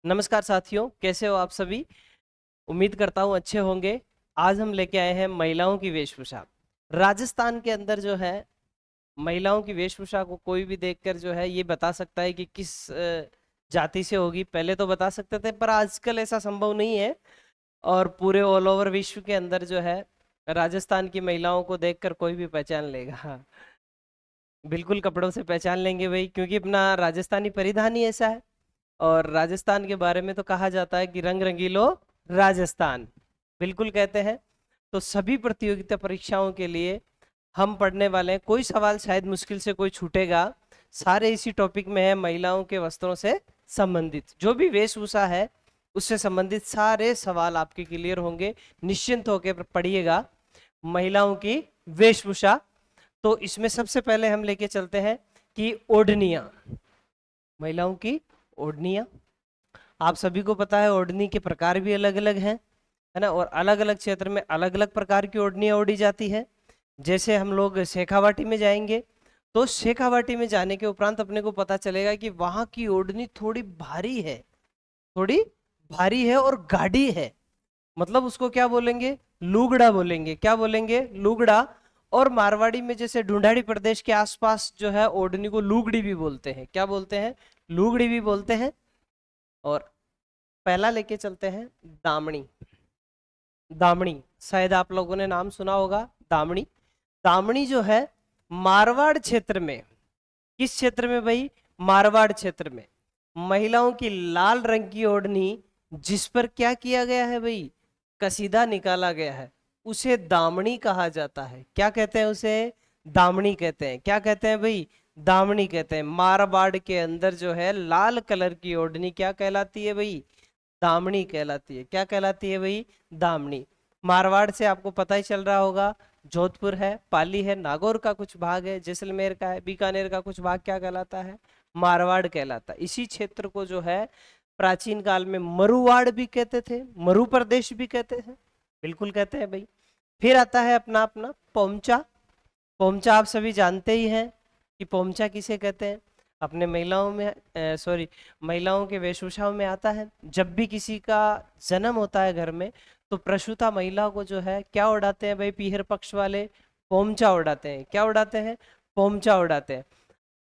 नमस्कार साथियों, कैसे हो आप सभी। उम्मीद करता हूँ अच्छे होंगे। आज हम लेके आए हैं महिलाओं की वेशभूषा। राजस्थान के अंदर जो है महिलाओं की वेशभूषा को कोई भी देखकर जो है ये बता सकता है कि किस जाति से होगी। पहले तो बता सकते थे पर आजकल ऐसा संभव नहीं है। और पूरे ऑल ओवर विश्व के अंदर जो है राजस्थान की महिलाओं को देखकर कोई भी पहचान लेगा। बिल्कुल कपड़ों से पहचान लेंगे भाई, क्योंकि अपना राजस्थानी परिधान ही ऐसा है। और राजस्थान के बारे में तो कहा जाता है कि रंग रंगीलो राजस्थान, बिल्कुल कहते हैं। तो सभी प्रतियोगिता परीक्षाओं के लिए हम पढ़ने वाले हैं। कोई सवाल शायद मुश्किल से कोई छूटेगा, सारे इसी टॉपिक में है। महिलाओं के वस्त्रों से संबंधित जो भी वेशभूषा है उससे संबंधित सारे सवाल आपके क्लियर होंगे। निश्चिंत होकर पढ़िएगा। महिलाओं की वेशभूषा, तो इसमें सबसे पहले हम लेके चलते हैं कि ओढ़निया। महिलाओं की ओढ़निया, आप सभी को पता है ओढ़नी के प्रकार भी अलग अलग हैं, है ना। और अलग अलग क्षेत्र में अलग अलग प्रकार की ओढ़नियां ओढ़ी जाती है। जैसे हम लोग शेखावाटी में जाएंगे तो शेखावाटी में जाने के उपरांत अपने को पता चलेगा कि वहां की ओढ़नी थोड़ी भारी है, थोड़ी भारी है और गाढ़ी है। मतलब उसको क्या बोलेंगे, लुगड़ा बोलेंगे। क्या बोलेंगे, लुगड़ा। और मारवाड़ी में जैसे ढूंढाड़ी प्रदेश के आसपास जो है ओढ़नी को लुगड़ी भी बोलते हैं। क्या बोलते हैं, लुगड़ी भी बोलते हैं। और पहला लेके चलते हैं दामनी। दामनी, शायद आप लोगों ने नाम सुना होगा, दामनी। दामनी जो है मारवाड़ क्षेत्र में, किस क्षेत्र में भाई, मारवाड़ क्षेत्र में महिलाओं की लाल रंग की ओढ़नी जिस पर क्या किया गया है भाई, कसीदा निकाला गया है, उसे दामनी कहा जाता है। क्या कहते हैं उसे, दामनी कहते हैं। क्या कहते हैं भाई, दामनी कहते हैं। मारवाड़ के अंदर जो है लाल कलर की ओढ़नी क्या कहलाती है भाई, दामनी कहलाती है। क्या कहलाती है भाई, दामनी। मारवाड़ से आपको पता ही चल रहा होगा, जोधपुर है, पाली है, नागौर का कुछ भाग है, जैसलमेर का है, बीकानेर का कुछ भाग क्या कहलाता है, मारवाड़ कहलाता है। इसी क्षेत्र को जो है प्राचीन काल में मरुवाड़ भी कहते थे, मरु प्रदेश भी कहते हैं, बिल्कुल कहते हैं भाई। फिर आता है अपना अपना पोमचा। पोमचा आप सभी जानते ही हैं कि पोमचा किसे कहते हैं। अपने महिलाओं में सॉरी महिलाओं के वेशभूषाओं में आता है। जब भी किसी का जन्म होता है घर में तो प्रसूता महिला को जो है क्या उड़ाते हैं भाई, पीहर पक्ष वाले पोमचा उड़ाते हैं। क्या उड़ाते हैं, पोमचा उड़ाते हैं।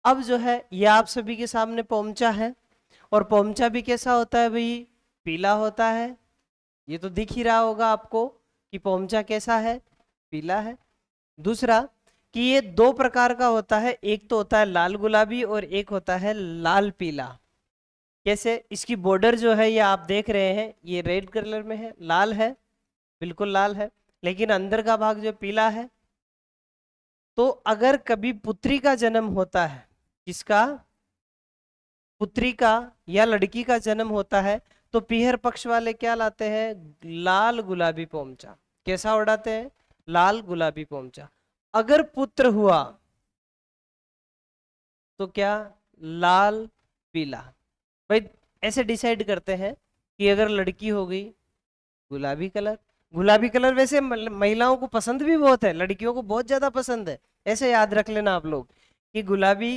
अब जो है ये आप सभी के सामने पोमचा है। और पोमचा भी कैसा होता है भाई, पीला होता है। ये तो दिख ही रहा होगा आपको कि पोमचा कैसा है, पीला है। दूसरा कि ये दो प्रकार का होता है, एक तो होता है लाल गुलाबी और एक होता है लाल पीला। कैसे, इसकी बॉर्डर जो है ये आप देख रहे हैं, ये रेड कलर में है, लाल है, बिल्कुल लाल है, लेकिन अंदर का भाग जो पीला है। तो अगर कभी पुत्री का जन्म होता है, किसका, पुत्री का या लड़की का जन्म होता है, तो पीहर पक्ष वाले क्या लाते हैं, लाल गुलाबी पोमचा। कैसा उड़ाते हैं, लाल गुलाबी पोमचा। अगर पुत्र हुआ तो क्या, लाल पीला। भाई ऐसे डिसाइड करते हैं कि अगर लड़की हो गई गुलाबी कलर। गुलाबी कलर वैसे महिलाओं को पसंद भी बहुत है, लड़कियों को बहुत ज्यादा पसंद है। ऐसे याद रख लेना आप लोग कि गुलाबी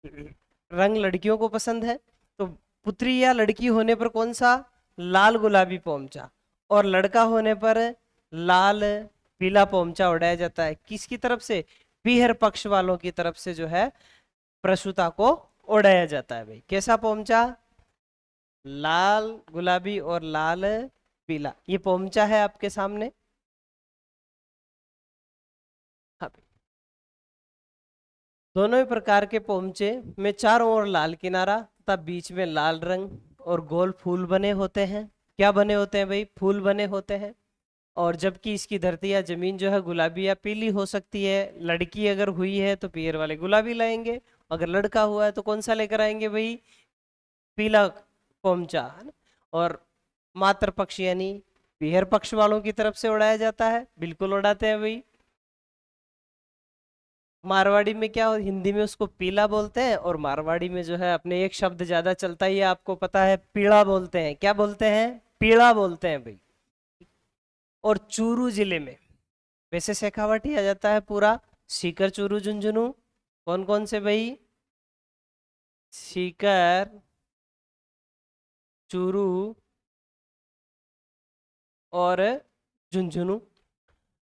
रंग लड़कियों को पसंद है। तो पुत्री या लड़की होने पर कौन सा, लाल गुलाबी पोमचा। और लड़का होने पर लाल पीला पोमचा उड़ाया जाता है। किसकी तरफ से, पीहर पक्ष वालों की तरफ से जो है प्रसूता को उड़ाया जाता है भाई। कैसा पोमचा, लाल गुलाबी और लाल पीला। ये पोमचा है आपके सामने। हाँ, दोनों ही प्रकार के पोमचे में चारों ओर लाल किनारा तथा बीच में लाल रंग और गोल फूल बने होते हैं। क्या बने होते हैं भाई, फूल बने होते हैं। और जबकि इसकी धरती या जमीन जो है गुलाबी या पीली हो सकती है। लड़की अगर हुई है तो पीयर वाले गुलाबी लाएंगे, अगर लड़का हुआ है तो कौन सा लेकर आएंगे भाई, पीला पोमचा, है ना। और मातृ पक्ष यानी पीहर पक्ष वालों की तरफ से उड़ाया जाता है, बिल्कुल उड़ाते हैं भाई। मारवाड़ी में क्या, हिंदी में उसको पीला बोलते हैं, और मारवाड़ी में जो है अपने एक शब्द ज्यादा चलता ही है, आपको पता है, पीला बोलते हैं। क्या बोलते हैं, पीला बोलते हैं भाई। और चूरू जिले में वैसे शेखावाटी आ जाता है पूरा, सीकर चूरू झुंझुनू। कौन कौन से भाई, सीकर चूरू और झुंझुनू।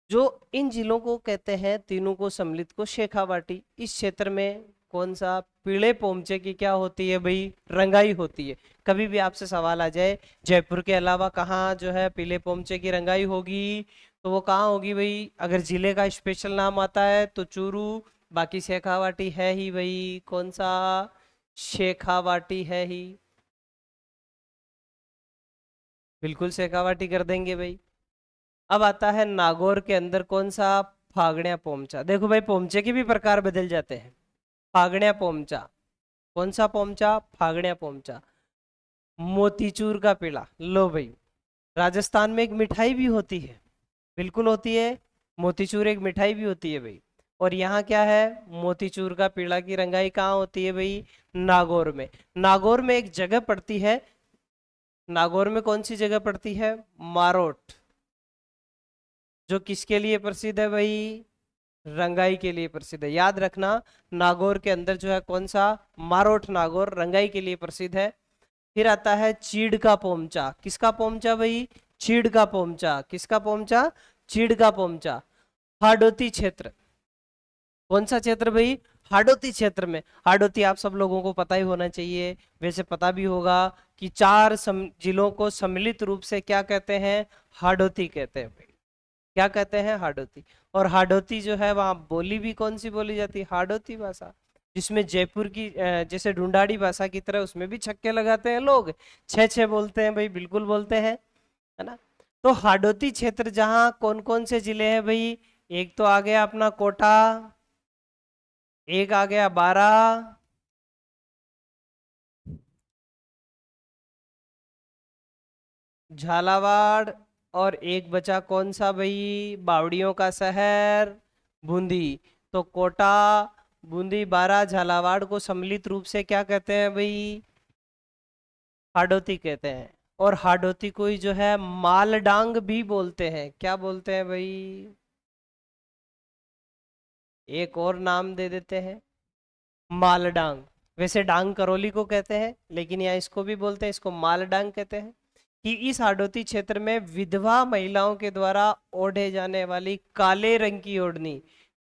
जो इन जिलों को कहते हैं, तीनों को सम्मिलित को शेखावाटी। इस क्षेत्र में कौन सा पीले पोमचे की क्या होती है भाई, रंगाई होती है। कभी भी आपसे सवाल आ जाए जयपुर के अलावा कहाँ जो है पीले पोमचे की रंगाई होगी, तो वो कहाँ होगी भाई। अगर जिले का स्पेशल नाम आता है तो चूरू, बाकी शेखावाटी है ही भाई। कौन सा, शेखावाटी है ही, बिल्कुल शेखावाटी कर देंगे भाई। अब आता है नागौर के अंदर कौन सा, फागण्या पोमचा। देखो भाई पोमचे के भी प्रकार बदल जाते हैं। फागण्या पोमचा, कौन सा पोमचा, फागण्या पोमचा। मोतीचूर का पेड़ा, लो भाई। राजस्थान में एक मिठाई भी होती है, बिल्कुल होती है, मोतीचूर एक मिठाई भी होती है भाई। और यहाँ क्या है, मोतीचूर का पेड़ा की रंगाई कहाँ होती है भाई, नागौर में। नागौर में एक जगह पड़ती है, नागौर में कौन सी जगह पड़ती है, मारोट, जो किसके लिए प्रसिद्ध है भाई, रंगाई के लिए प्रसिद्ध है। याद रखना, नागौर के अंदर जो है कौन सा, मारोट नागौर रंगाई के लिए प्रसिद्ध है। फिर आता है चीड़ का पोमचा। किसका पोमचा भाई, चीड़ का पोमचा। किसका पोमचा, चीड़ का पोमचा। हाडोती क्षेत्र, कौन सा क्षेत्र भाई, हाडोती क्षेत्र में। हाडोती आप सब लोगों को पता ही होना चाहिए, वैसे पता भी होगा कि चार जिलों को सम्मिलित रूप से क्या कहते हैं, हाडोती कहते हैं भाई। क्या कहते हैं, हाडोती। और हाडोती जो है वहाँ बोली भी कौन सी बोली जाती है, हाडोती भाषा। जिसमें जयपुर की जैसे ढूंढाड़ी भाषा की तरह उसमें भी छक्के लगाते हैं लोग, छः छः बोलते हैं भाई, बिल्कुल बोलते हैं, है ना। तो हाडोती क्षेत्र जहाँ कौन कौन से जिले हैं भाई, एक तो आ गया अपना कोटा, एक आ गया बारा, झालावाड़, और एक बचा कौन सा भाई, बावड़ियों का शहर, बूंदी। तो कोटा, बूंदी, बारा, झालावाड़ को सम्मिलित रूप से क्या कहते हैं भाई, हाडोती कहते हैं। और हाडोती को ही जो है मालडांग भी बोलते हैं। क्या बोलते हैं भाई, एक और नाम दे देते हैं, मालडांग। वैसे डांग करौली को कहते हैं, लेकिन यहाँ इसको भी बोलते हैं, इसको मालडांग कहते हैं। कि इस हाडोती क्षेत्र में विधवा महिलाओं के द्वारा ओढ़े जाने वाली काले रंग की ओढ़नी,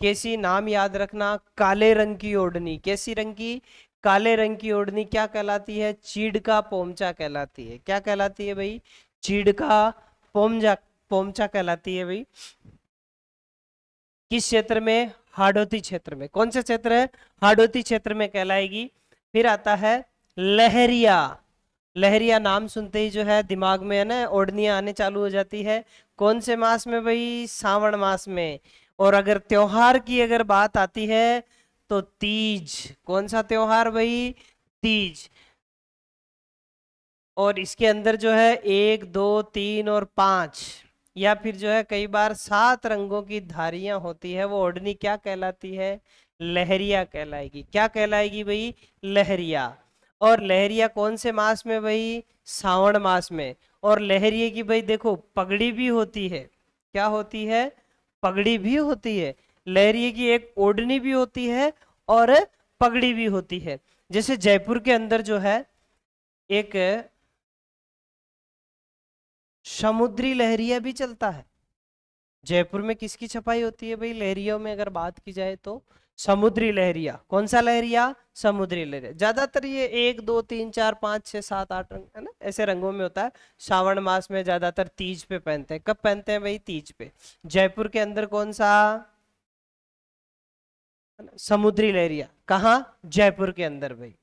कैसी, नाम याद रखना, काले रंग की ओढ़नी, कैसी रंग की, काले रंग की ओढ़नी क्या कहलाती है, चीड़ का पोमचा कहलाती है। क्या कहलाती है भाई, चीड़ का पोमचा, पोमचा कहलाती है भाई। किस क्षेत्र में, हाडोती क्षेत्र में। कौन सा क्षेत्र है, हाडोती क्षेत्र में कहलाएगी। फिर आता है लहरिया। लहरिया नाम सुनते ही जो है दिमाग में है ना ओढ़नियां आने चालू हो जाती है। कौन से मास में भाई, सावन मास में। और अगर त्योहार की अगर बात आती है तो तीज। कौन सा त्योहार भाई, तीज। और इसके अंदर जो है 1 2 3 और 5 या फिर जो है कई बार 7 रंगों की धारियां होती है, वो ओढ़नी क्या कहलाती है, लहरिया कहलाएगी। क्या कहलाएगी भाई, लहरिया। और लहरिया कौन से मास में भाई, सावन मास में। और लहरिये की भाई देखो पगड़ी भी होती है। क्या होती है, पगड़ी भी होती है। लहरिये की एक ओढ़नी भी होती है और पगड़ी भी होती है। जैसे जयपुर के अंदर जो है एक समुद्री लहरिया भी चलता है। जयपुर में किसकी छपाई होती है भाई, लहरियों में अगर बात की जाए तो समुद्री लहरिया। कौन सा लहरिया, समुद्री लहरिया। ज्यादातर ये 1 2 3 4 5 6 7 8 रंग है ना, ऐसे रंगों में होता है। श्रावण मास में ज्यादातर तीज पे पहनते हैं। कब पहनते हैं भाई, तीज पे। जयपुर के अंदर कौन सा, समुद्री लहरिया। कहाँ, जयपुर के अंदर भाई।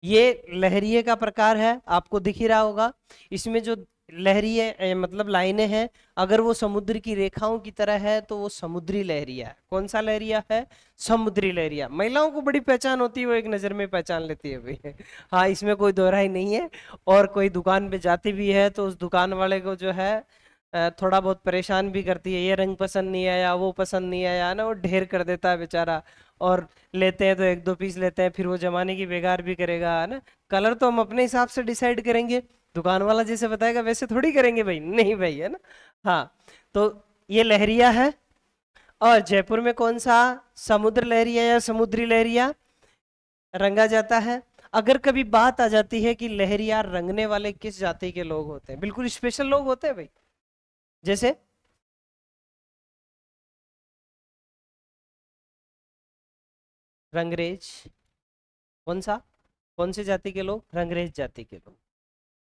ये लहरिये का प्रकार है, आपको दिख ही रहा होगा। इसमें जो लहरिये मतलब लाइनें हैं, अगर वो समुद्र की रेखाओं की तरह है तो वो समुद्री लहरिया है। कौन सा लहरिया है, समुद्री लहरिया। महिलाओं को बड़ी पहचान होती है, वो एक नजर में पहचान लेती है भाई। हाँ, इसमें कोई दोहराई नहीं है। और कोई दुकान पे जाती भी है तो उस दुकान वाले को जो है थोड़ा बहुत परेशान भी करती है, ये रंग पसंद नहीं आया, वो पसंद नहीं आया ना, वो ढेर कर देता है बेचारा। और लेते हैं तो 1 2 पीस लेते हैं, फिर वो जमाने की बेकार भी करेगा, है ना। कलर तो हम अपने हिसाब से डिसाइड करेंगे, दुकान वाला जैसे बताएगा वैसे थोड़ी करेंगे भाई, नहीं भाई, है ना। हाँ, तो ये लहरिया है। और जयपुर में कौन सा, समुद्र लहरिया या समुद्री लहरिया रंगा जाता है। अगर कभी बात आ जाती है कि लहरिया रंगने वाले किस जाति के लोग होते हैं, बिल्कुल स्पेशल लोग होते हैं भाई, जैसे रंगरेज। कौन सा, कौन सी जाति के लोग? रंगरेज जाति के लोग।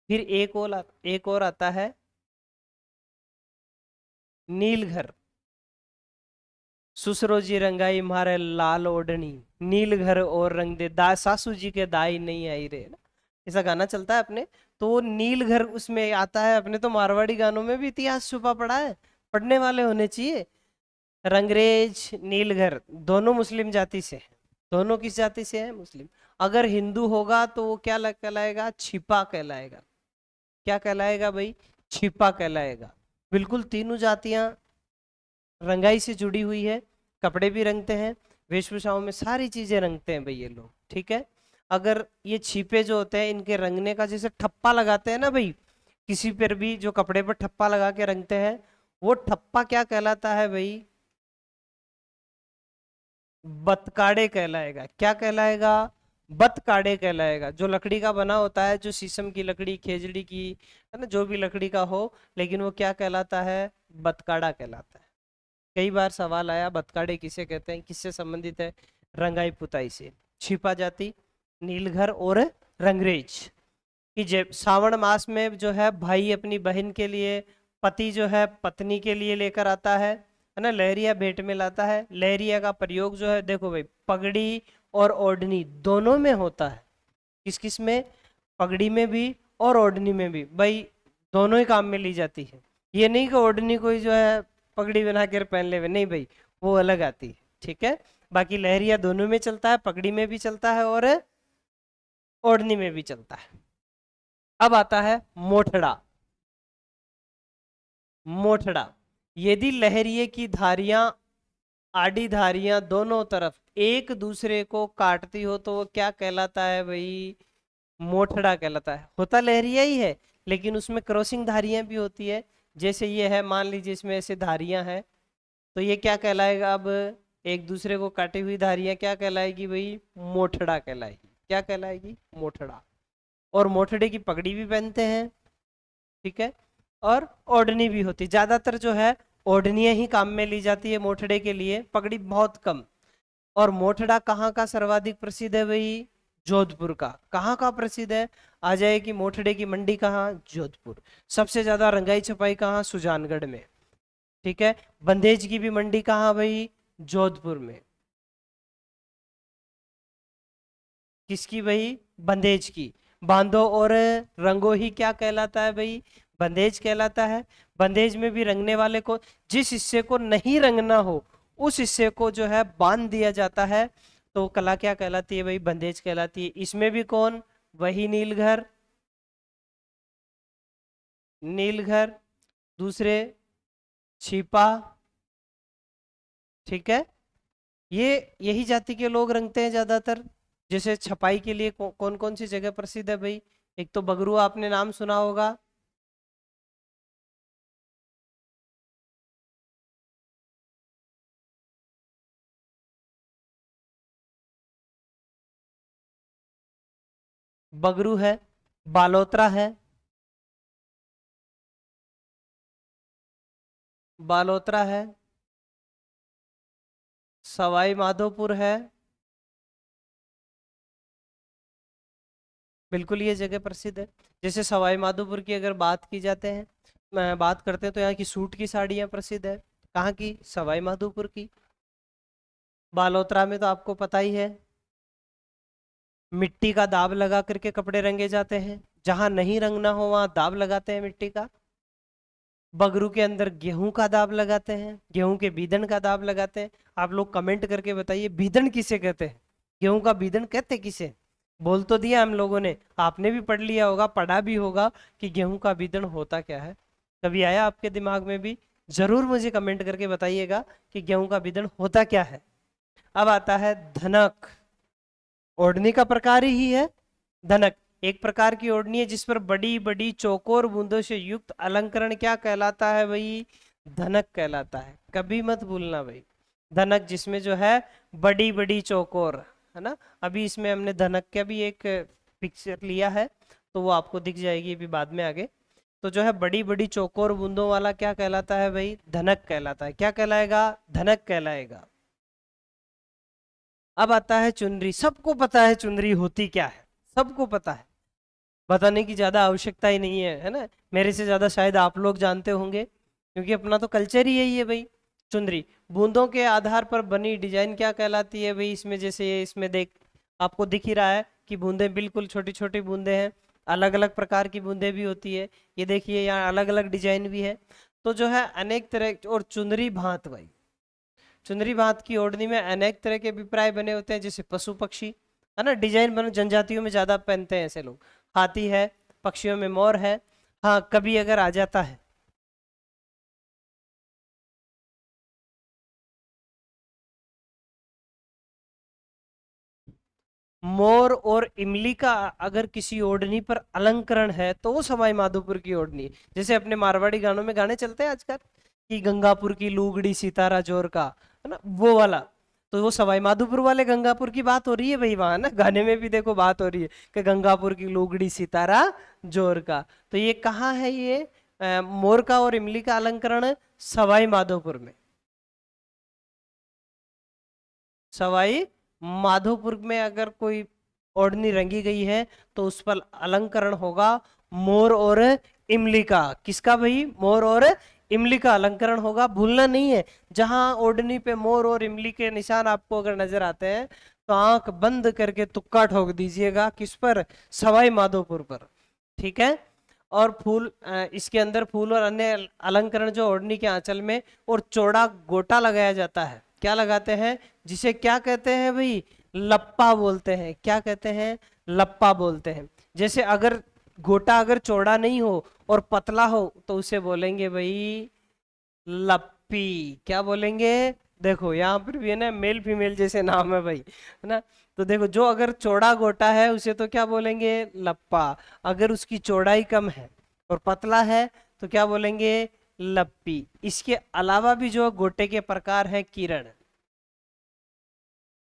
फिर एक और आता है नीलघर। सुसरो जी रंगाई मारे लाल ओढ़नी, नीलघर और रंग दे दा, सासू जी के दाई नहीं आई रे ना, ऐसा गाना चलता है अपने। तो वो नीलघर उसमें आता है। अपने तो मारवाड़ी गानों में भी इतिहास छुपा पड़ा है, पढ़ने वाले होने चाहिए। रंगरेज, नीलघर दोनों मुस्लिम जाति से हैं। दोनों किस जाति से हैं? मुस्लिम। अगर हिंदू होगा तो वो क्या कहलाएगा? छिपा कहलाएगा। क्या कहलाएगा भाई? छिपा कहलाएगा। बिल्कुल तीनों जातियां रंगाई से जुड़ी हुई है। कपड़े भी रंगते हैं, वेशभूषाओं में सारी चीजें रंगते हैं भाई ये लोग, ठीक है। अगर ये छिपे जो होते हैं, इनके रंगने का जैसे ठप्पा लगाते हैं ना भाई, किसी पर भी जो कपड़े पर ठप्पा लगा के रंगते हैं, वो ठप्पा क्या कहलाता है भाई? बतकाड़े कहलाएगा। क्या कहलाएगा? बतकाड़े कहलाएगा। जो लकड़ी का बना होता है, जो शीशम की लकड़ी, खेजड़ी की, है ना, जो भी लकड़ी का हो, लेकिन वो क्या कहलाता है? बतकाड़ा कहलाता है। कई बार सवाल आया बतकाड़े किसे कहते हैं, किससे संबंधित है? रंगाई पुताई से। छिपा जाति, नीलघर और रंगरेज कि जब सावन मास में जो है भाई अपनी बहन के लिए, पति जो है पत्नी के लिए लेकर आता है ना, लहरिया भेंट में लाता है। लहरिया का प्रयोग जो है देखो भाई, पगड़ी और ओढ़नी दोनों में होता है। किस किस में? पगड़ी में भी और ओढ़नी में भी भाई, दोनों ही काम में ली जाती है। ये नहीं कि ओढ़नी कोई जो है पगड़ी बना कर पहन ले, नहीं भाई, वो अलग आती है, ठीक है। बाकी लहरिया दोनों में चलता है, पगड़ी में भी चलता है और ओढ़नी में भी चलता है। अब आता है मोठड़ा। मोठड़ा, यदि लहरिये की धारियां, आड़ी धारियां दोनों तरफ एक दूसरे को काटती हो तो वो क्या कहलाता है भाई? मोठड़ा कहलाता है। होता लहरिया ही है, लेकिन उसमें क्रॉसिंग धारियां भी होती है। जैसे ये है, मान लीजिए इसमें ऐसे धारियां हैं, तो ये क्या कहलाएगा? अब एक दूसरे को काटी हुई धारियां क्या कहलाएगी भाई? मोठड़ा कहलाएगी। क्या कहलाएगी? मोठड़ा। और मोठड़े की पगड़ी भी पहनते हैं, ठीक है, और ओढ़नी भी होती। ज्यादातर जो है ओढ़नियां ही काम में ली जाती है मोठड़े के लिए, पगड़ी बहुत कम। और मोठड़ा कहाँ का सर्वाधिक प्रसिद्ध है भाई? जोधपुर का। कहाँ का प्रसिद्ध है? आ जाए कि मोठड़े की मंडी कहाँ? जोधपुर। सबसे ज्यादा रंगाई छपाई कहाँ? सुजानगढ़ में, ठीक है। बंदेज की भी मंडी कहाँ भाई? जोधपुर में। किसकी भाई? बंदेज की। बांधो और रंगो ही क्या कहलाता है भाई? बंदेज कहलाता है। बंदेज में भी रंगने वाले को, जिस हिस्से को नहीं रंगना हो उस हिस्से को जो है बांध दिया जाता है, तो कला क्या कहलाती है भाई? बंदेज कहलाती है। इसमें भी कौन? वही नीलघर। नीलघर, दूसरे छिपा, ठीक है। ये यही जाति के लोग रंगते हैं ज्यादातर। जैसे छपाई के लिए कौन कौन सी जगह प्रसिद्ध है भाई? एक तो बगरू, आपने नाम सुना होगा। बगरू है, बालोतरा है, बालोतरा है, सवाई माधोपुर है। बिल्कुल ये जगह प्रसिद्ध है। जैसे सवाई माधोपुर की अगर बात की जाते हैं, बात करते हैं, तो यहाँ की सूट की साड़ियाँ प्रसिद्ध है। कहाँ की? सवाई माधोपुर की। बालोतरा में तो आपको पता ही है, मिट्टी का दाब लगा करके कपड़े रंगे जाते हैं। जहां नहीं रंगना हो वहां दाब लगाते हैं मिट्टी का। बगरू के अंदर गेहूं का दाब लगाते हैं, गेहूं के बीदन का दाब लगाते हैं। आप लोग कमेंट करके बताइए, बीदन किसे कहते हैं? गेहूं का बीदन कहते किसे? बोल तो दिया हम लोगों ने, आपने भी पढ़ लिया होगा, पढ़ा भी होगा कि गेहूं का बीदन होता क्या है। कभी आया आपके दिमाग में भी? जरूर मुझे कमेंट करके बताइएगा कि गेहूं का बीदन होता क्या है। अब आता है धनक। ओढ़नी का प्रकार ही है धनक। एक प्रकार की ओढ़नी है जिस पर बड़ी बड़ी चौकोर बूंदों से युक्त अलंकरण क्या कहलाता है भाई? धनक कहलाता है। कभी मत भूलना भाई, धनक जिसमें जो है बड़ी बड़ी चौकोर, है ना। अभी इसमें हमने धनक का भी एक पिक्चर लिया है, तो वो आपको दिख जाएगी अभी बाद में आगे। तो जो है बड़ी बड़ी चौकोर बूंदों वाला क्या कहलाता है भाई, धनक कहलाता है। क्या कहलाएगा, धनक कहलाएगा। अब आता है चुनरी। सबको पता है चुनरी होती क्या है, सबको पता है, बताने की ज्यादा आवश्यकता ही नहीं है ना। मेरे से ज्यादा शायद आप लोग जानते होंगे, क्योंकि अपना तो कल्चर ही यही है भाई। चुनरी बूंदों के आधार पर बनी डिजाइन क्या कहलाती है भाई। इसमें जैसे ये इसमें देख, आपको दिख ही रहा है कि बूंदे बिल्कुल छोटी छोटी बूंदे हैं। अलग अलग प्रकार की बूंदे भी होती है, ये देखिए यहाँ अलग अलग डिजाइन भी है। तो जो है अनेक तरह, और चुनरी भांत भाई, चुनरी भांत की ओढ़नी में अनेक तरह के अभिप्राय बने होते हैं, जैसे पशु पक्षी, है ना। डिजाइन बनो जनजातियों में ज्यादा पहनते हैं ऐसे लोग। हाथी है, पक्षियों में मोर है। हाँ कभी अगर आ जाता है, मोर और इमली का अगर किसी ओढ़नी पर अलंकरण है तो वो सवाई माधोपुर की ओढ़नी है। जैसे अपने मारवाड़ी गानों में गाने चलते हैं आजकल कि गंगापुर की लुगड़ी सितारा जोर का, है ना, वो वाला। तो वो सवाई माधोपुर वाले गंगापुर की बात हो रही है भाई वहां ना, गाने में भी देखो बात हो रही है कि गंगापुर की लुगड़ी सितारा जोर का। तो ये कहाँ है, ये मोर का और इमली का अलंकरण सवाई माधोपुर में। सवाई माधोपुर में अगर कोई ओढ़नी रंगी गई है तो उस पर अलंकरण होगा मोर और इमली का। किसका भाई, मोर और इमली का अलंकरण होगा, भूलना नहीं है। जहां ओढ़नी पे मोर और इमली के निशान आपको अगर नजर आते हैं तो आंख बंद करके तुक्का ठोक दीजिएगा, किस पर, सवाई माधोपुर पर। ठीक है। और फूल, इसके अंदर फूल और अन्य अलंकरण जो ओढ़नी के आंचल में और चौड़ा गोटा लगाया जाता है, क्या लगाते हैं, जिसे क्या कहते हैं भाई, लप्पा बोलते हैं। क्या कहते हैं, लप्पा बोलते हैं। जैसे अगर गोटा अगर चौड़ा नहीं हो और पतला हो तो उसे बोलेंगे भाई लप्पी। क्या बोलेंगे, देखो यहाँ पर भी है ना, मेल फीमेल जैसे नाम है भाई, है ना। तो देखो जो अगर चौड़ा गोटा है उसे तो क्या बोलेंगे, लप्पा। अगर उसकी चौड़ाई कम है और पतला है तो क्या बोलेंगे, लप्पी। इसके अलावा भी जो गोटे के प्रकार है किरण।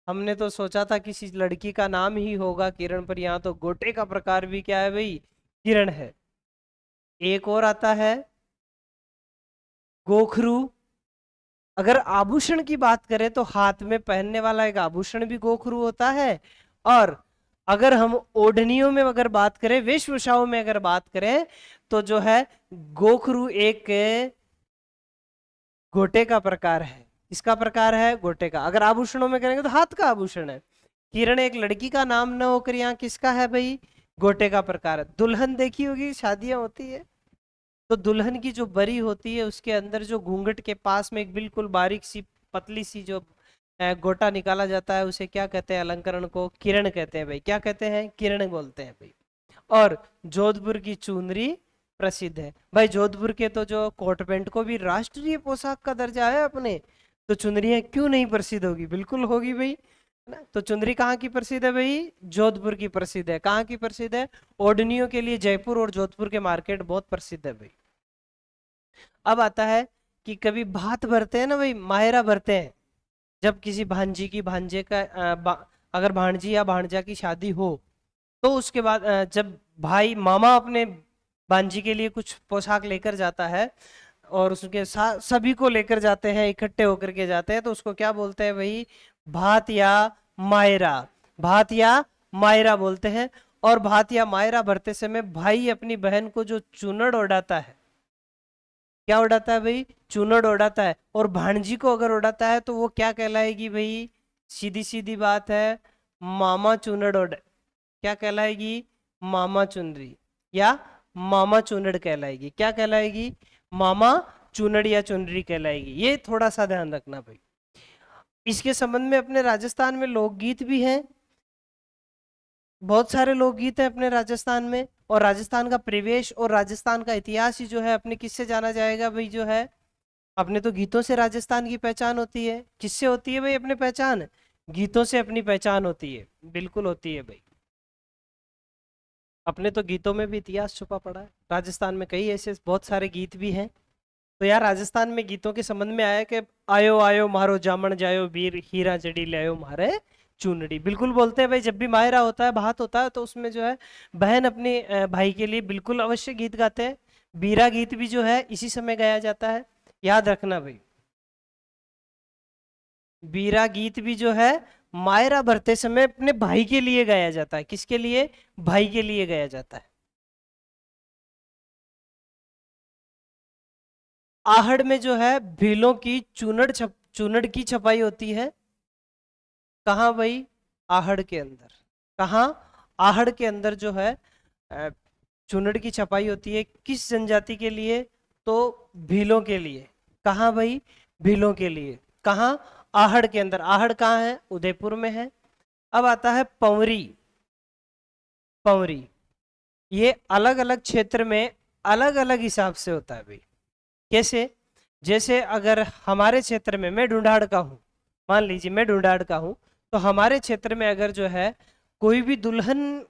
हमने तो सोचा था किसी लड़की का नाम ही होगा किरण, पर यहाँ तो गोटे का प्रकार भी क्या है भाई, किरण है। एक और आता है गोखरू। अगर आभूषण की बात करें तो हाथ में पहनने वाला एक आभूषण भी गोखरू होता है। और अगर हम ओढ़नियों में अगर बात करें, वेशभूषाओं में अगर बात करें, तो जो है गोखरू एक गोटे का प्रकार है। इसका प्रकार है गोटे का। अगर आभूषणों में करेंगे तो हाथ का आभूषण है। किरण एक लड़की का नाम न होकर यहाँ किसका है भाई, गोटे का प्रकार है। दुल्हन देखी होगी, शादियां होती है तो दुल्हन की जो बरी होती है उसके अंदर जो घूंघट के पास में एक बिल्कुल बारीक सी पतली सी जो गोटा निकाला जाता है, उसे क्या कहते हैं, अलंकरण को किरण कहते हैं भाई। क्या कहते हैं, किरण बोलते हैं भाई। और जोधपुर की चुनरी प्रसिद्ध है भाई। जोधपुर के तो जो कोट पैंट को भी राष्ट्रीय पोशाक का दर्जा है अपने, तो चुनरियां क्यों नहीं प्रसिद्ध होगी, बिल्कुल होगी भाई, है ना। तो चुनरी कहाँ की प्रसिद्ध है भाई, जोधपुर की प्रसिद्ध है। कहाँ की प्रसिद्ध है, ओढ़नियों के लिए जयपुर और जोधपुर के मार्केट बहुत प्रसिद्ध है भाई। अब आता है कि कभी भात भरते हैं ना भाई, मायरा भरते हैं। जब किसी भांजी की भांजे का अगर भांजी या भांजा की शादी हो तो उसके बाद जब भाई मामा अपने भांजी के लिए कुछ पोशाक लेकर जाता है और उसके साथ सभी को लेकर जाते हैं, इकट्ठे होकर के जाते हैं, तो उसको क्या बोलते हैं भाई, भात या मायरा। भात या मायरा बोलते हैं। और भात या मायरा भरते समय भाई अपनी बहन को जो चुनड़ उड़ाता है, क्या उड़ाता है भाई, चुनड़ उड़ाता है। और भांजी को अगर उड़ाता है तो वो क्या कहलाएगी भाई, सीधी सीधी बात है, मामा चुनड़ उड़, क्या कहलाएगी, मामा चुनरी या मामा चुनड़ कहलाएगी। क्या कहलाएगी, मामा चुनड़ या चुनरी कहलाएगी। ये थोड़ा सा ध्यान रखना भाई। इसके संबंध में अपने राजस्थान में लोकगीत भी हैं, बहुत सारे लोकगीत हैं अपने राजस्थान में। और राजस्थान का परिवेश और राजस्थान का इतिहास ही जो है अपने किससे जाना जाएगा भाई, जो है अपने तो गीतों से राजस्थान की पहचान होती है। किससे होती है भाई अपनी पहचान, गीतों से अपनी पहचान होती है, बिल्कुल होती है भाई। अपने तो गीतों में भी इतिहास छुपा पड़ा है। राजस्थान में कई ऐसे बहुत सारे गीत भी हैं। तो यार राजस्थान में गीतों के संबंध में आया कि आयो आयो मारो जामन जायो वीर हीरा जड़ी ले आयो मारे चुनरी, बिल्कुल बोलते हैं भाई। जब भी मायरा होता है, बात होता है, तो उसमें जो है बहन अपने भाई के लिए बिल्कुल अवश्य गीत गाते हैं। बीरा गीत भी जो है इसी समय गाया जाता है, याद रखना भाई। बीरा गीत भी जो है मायरा भरते समय अपने भाई के लिए गाया जाता है। किसके लिए? भाई के लिए गाया जाता है। आहड़ में जो है भीलों की चूनड़ की छपाई होती है। कहाँ भाई? आहड़ के अंदर। कहाँ? आहड़ के अंदर जो है अ, चूनड़ की छपाई होती है। किस जनजाति के लिए? तो भीलों के लिए। कहाँ भाई? भीलों के लिए। कहाँ? आहड़ के अंदर। आहड़ कहाँ है? उदयपुर में है। अब आता है पंवरी। पंवरी ये अलग अलग क्षेत्र में अलग अलग हिसाब से होता है भाई। कैसे? जैसे अगर हमारे क्षेत्र में, मैं ढूंढाड़ का हूँ, मान लीजिए मैं ढूंढाड़ का हूँ, तो हमारे क्षेत्र में अगर जो है कोई भी दुल्हन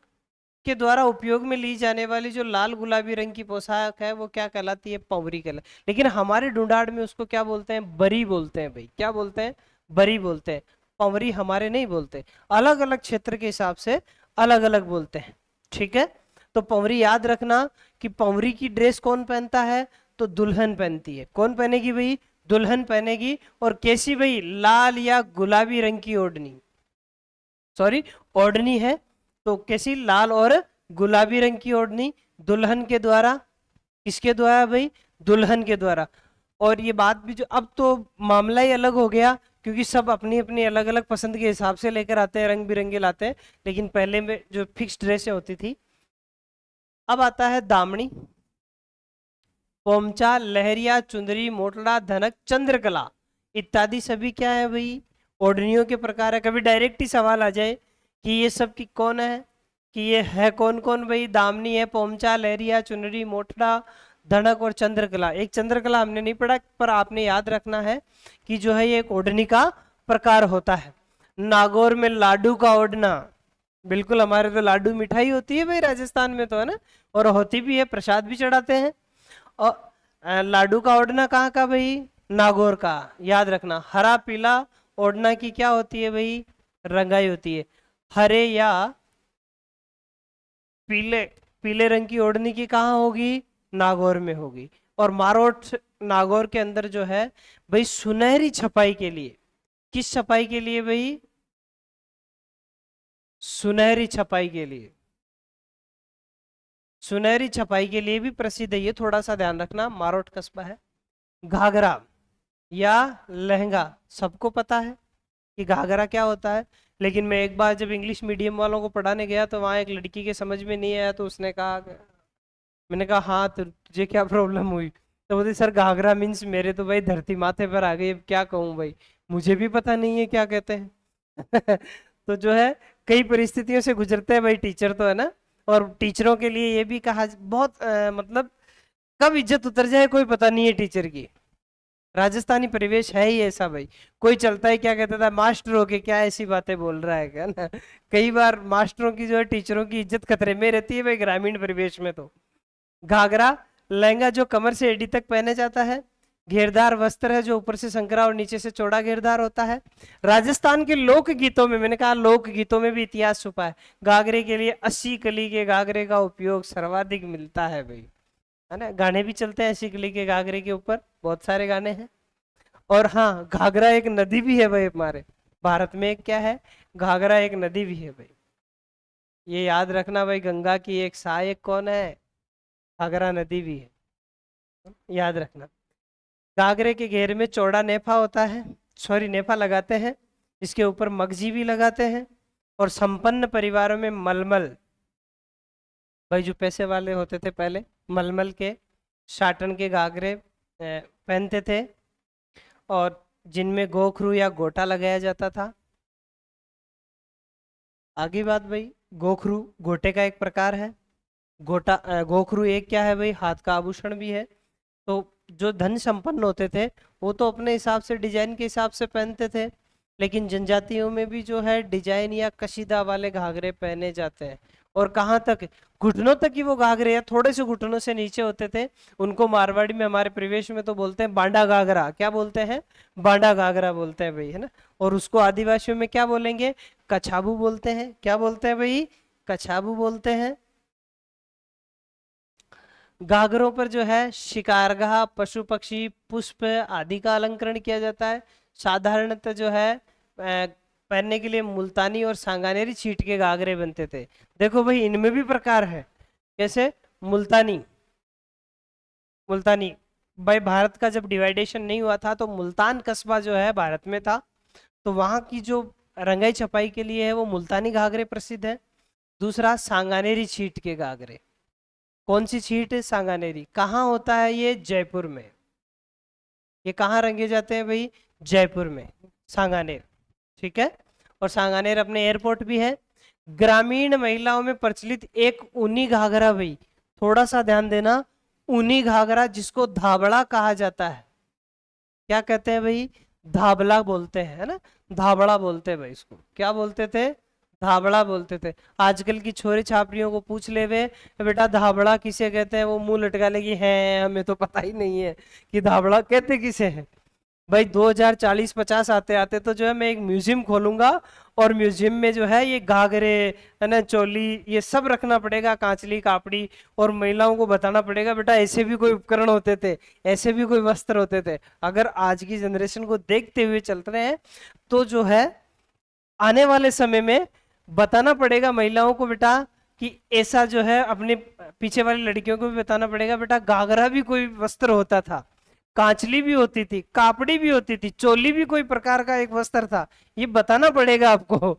के द्वारा उपयोग में ली जाने वाली जो लाल गुलाबी रंग की पोशाक है, वो क्या कहलाती है? पंवरी कहला। लेकिन हमारे ढूंढाड़ में उसको क्या बोलते हैं? बरी बोलते हैं भाई। क्या बोलते हैं? बरी बोलते हैं। पंवरी हमारे नहीं बोलते। अलग अलग क्षेत्र के हिसाब से अलग अलग बोलते हैं। ठीक है, तो पंवरी याद रखना कि पंवरी की ड्रेस कौन पहनता है? तो दुल्हन पहनती है। कौन पहनेगी भाई? दुल्हन पहनेगी। और कैसी भाई? लाल या गुलाबी रंग की ओढ़नी, सॉरी ओढ़नी है, तो कैसी? लाल और गुलाबी रंग की ओढ़नी, दुल्हन के द्वारा। किसके द्वारा भाई? दुल्हन के द्वारा। और ये बात भी जो, अब तो मामला ही अलग हो गया, क्योंकि सब अपनी अपनी अलग अलग पसंद के हिसाब से लेकर आते हैं, रंग बिरंगे लाते हैं। लेकिन पहले में जो फिक्स ड्रेसें होती थी। अब आता है दामनी, पोमचा, लहरिया, चुंदरी, मोटला, धनक, चंद्रकला इत्यादि सभी क्या है भाई? ओढ़नियों के प्रकार है। कभी डायरेक्ट ही सवाल आ जाए कि ये सब की कौन है, कि ये है कौन कौन भाई? दामनी है, पोमचा, लहरिया, चुनरी, मोटला, धनक और चंद्रकला। एक चंद्रकला हमने नहीं पढ़ा, पर आपने याद रखना है कि जो है ये एक ओढ़नी का प्रकार होता है। नागौर में लाडू का ओढ़ना, बिल्कुल हमारे तो लाडू मिठाई होती है भाई राजस्थान में, तो है ना, और होती भी है, प्रसाद भी चढ़ाते हैं। और लाडू का ओढ़ना कहाँ का भाई? नागौर का। याद रखना, हरा पीला ओढ़ना की क्या होती है भाई? रंगाई होती है। हरे या पीले, पीले रंग की ओढ़नी की कहाँ होगी? नागौर में होगी। और मारोठ नागौर के अंदर जो है भाई सुनहरी छपाई के लिए, किस छपाई के लिए भाई? सुनहरी छपाई के लिए। सुनहरी छपाई के लिए भी प्रसिद्ध है, ये थोड़ा सा ध्यान रखना। मारोठ कस्बा है। घाघरा या लहंगा, सबको पता है कि घाघरा क्या होता है। लेकिन मैं एक बार जब इंग्लिश मीडियम वालों को पढ़ाने गया, तो वहाँ एक लड़की के समझ में नहीं आया, तो उसने कहा, मैंने कहा हाँ तो तुझे क्या प्रॉब्लम हुई? तो बोलते सर घाघरा मीन्स, मेरे तो भाई धरती माथे पर आ गई, अब क्या कहूँ भाई, मुझे भी पता नहीं है क्या कहते हैं। तो जो है कई परिस्थितियों से गुजरते हैं भाई टीचर, तो है ना। और टीचरों के लिए ये भी कहा बहुत मतलब कब इज्जत उतर जाए कोई पता नहीं है टीचर की। राजस्थानी परिवेश है ही ऐसा भाई। कोई चलता है क्या कहता था, मास्टर हो के क्या ऐसी बातें बोल रहा है क्या ना। कई बार मास्टरों की जो है, टीचरों की इज्जत खतरे में रहती है भाई ग्रामीण परिवेश में। तो घाघरा लहंगा जो कमर से एड़ी तक पहने जाता है। घेरदार वस्त्र है जो ऊपर से संकरा और नीचे से चौड़ा घेरदार होता है। राजस्थान के लोक गीतों में, मैंने कहा लोक गीतों में भी इतिहास छुपा है। घाघरे के लिए 80 कली के घाघरे का उपयोग सर्वाधिक मिलता है भाई, है ना। गाने भी चलते हैं 80 कली के घाघरे के ऊपर, बहुत सारे गाने हैं। और हाँ, घाघरा एक नदी भी है भाई हमारे भारत में। एक क्या है? घाघरा एक नदी भी है भाई। ये याद रखना भाई, गंगा की एक सहायक कौन है? घाघरा नदी भी है, याद रखना। घाघरे के घेर में चौड़ा नेफा होता है, सॉरी नेफा लगाते हैं। इसके ऊपर मगजी भी लगाते हैं। और संपन्न परिवारों में मलमल, भाई जो पैसे वाले होते थे पहले, मलमल के शाटन के घाघरे पहनते थे, और जिनमें गोखरू या गोटा लगाया जाता था। आगे बात भाई, गोखरू गोटे का एक प्रकार है। गोटा गोखरू एक क्या है भाई? हाथ का आभूषण भी है। तो जो धन संपन्न होते थे वो तो अपने हिसाब से, डिजाइन के हिसाब से पहनते थे। लेकिन जनजातियों में भी जो है डिजाइन या कशीदा वाले घाघरे पहने जाते हैं। और कहाँ तक, घुटनों तक ही वो घाघरे, या थोड़े से घुटनों से नीचे होते थे। उनको मारवाड़ी में, हमारे प्रवेश में तो बोलते हैं बांडा घाघरा। क्या बोलते हैं? बांडा घाघरा बोलते हैं भाई, है ना। और उसको आदिवासियों में क्या बोलेंगे? कछाबू बोलते हैं। क्या बोलते हैं भाई? कछाबू बोलते हैं। घाघरों पर जो है शिकारगाह, पशु पक्षी, पुष्प आदि का अलंकरण किया जाता है। साधारणतः जो है पहनने के लिए मुल्तानी और सांगानेरी छीट के घाघरे बनते थे। देखो भाई, इनमें भी प्रकार है। कैसे? मुल्तानी, मुल्तानी भाई, भारत का जब डिवाइडेशन नहीं हुआ था तो मुल्तान कस्बा जो है भारत में था, तो वहां की जो रंगाई छपाई के लिए है वो मुल्तानी घाघरे प्रसिद्ध है। दूसरा, सांगानेरी छीट के घाघरे। कौन सी छीट? सांगानेरी। कहाँ होता है ये? जयपुर में। ये कहाँ रंगे जाते हैं भाई? जयपुर में, सांगानेर। ठीक है। और सांगानेर अपने एयरपोर्ट भी है। ग्रामीण महिलाओं में प्रचलित एक ऊनी घाघरा भाई, थोड़ा सा ध्यान देना, ऊनी घाघरा जिसको धाबड़ा कहा जाता है। क्या कहते हैं भाई? धाबला बोलते हैं, है ना। धाबड़ा बोलते हैं भाई इसको। क्या बोलते थे? धाबड़ा बोलते थे। आजकल की छोरी छापरियों को पूछ ले वे, बेटा धाबड़ा किसे कहते हैं, वो मुंह लटका लेगी, है हमें तो पता ही नहीं है कि धाबड़ा कहते किसे हैं। भाई 2040-50 आते आते तो जो है मैं एक म्यूजियम खोलूंगा, और म्यूजियम में जो है ये घाघरे, है ना, चोली, ये सब रखना पड़ेगा, कांचली कापड़ी, और महिलाओं को बताना पड़ेगा बेटा ऐसे भी कोई उपकरण होते थे, ऐसे भी कोई वस्त्र होते थे। अगर आज की जनरेशन को देखते हुए चल रहे हैं तो जो है आने वाले समय में बताना पड़ेगा महिलाओं को बेटा, कि ऐसा जो है, अपने पीछे वाली लड़कियों को भी बताना पड़ेगा बेटा घाघरा भी कोई वस्त्र होता था, कांचली भी होती थी, कापड़ी भी होती थी, चोली भी कोई प्रकार का एक वस्त्र था। ये बताना पड़ेगा आपको,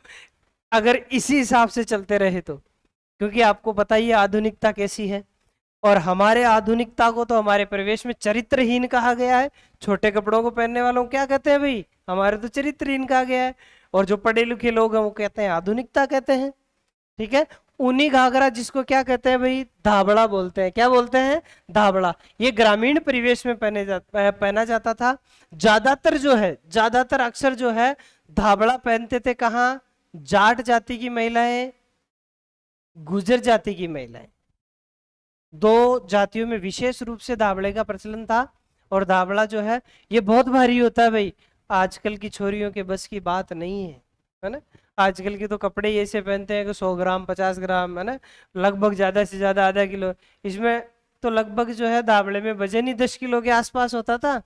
अगर इसी हिसाब से चलते रहे तो। क्योंकि आपको पता ही है आधुनिकता कैसी है, और हमारे आधुनिकता को तो हमारे परिवेश में चरित्रहीन कहा गया है। छोटे कपड़ों को पहनने वालों को क्या कहते हैं भाई? हमारे तो चरित्रहीन कहा गया है। और जो पढ़े लिखे लोग हैं वो कहते हैं आधुनिकता कहते हैं। ठीक है। ऊनी घाघरा जिसको क्या कहते हैं भाई? धाबड़ा बोलते हैं। क्या बोलते हैं? धाबड़ा। ये ग्रामीण परिवेश में पहना जाता था। ज्यादातर जो है, ज्यादातर अक्सर जो है धाबड़ा पहनते थे कहाँ? जाट जाति की महिलाएं, गुजर जाति की महिलाएं, दो जातियों में विशेष रूप से धाबड़े का प्रचलन था। और धाबड़ा जो है ये बहुत भारी होता है भाई, आजकल की छोरियों के बस की बात नहीं है ना। आजकल के तो कपड़े ही ऐसे पहनते हैं कि 100 ग्राम 50 ग्राम, है ना, लगभग ज्यादा से ज्यादा आधा किलो। इसमें तो लगभग जो है धाबड़े में वजन ही 10 किलो के आसपास होता था।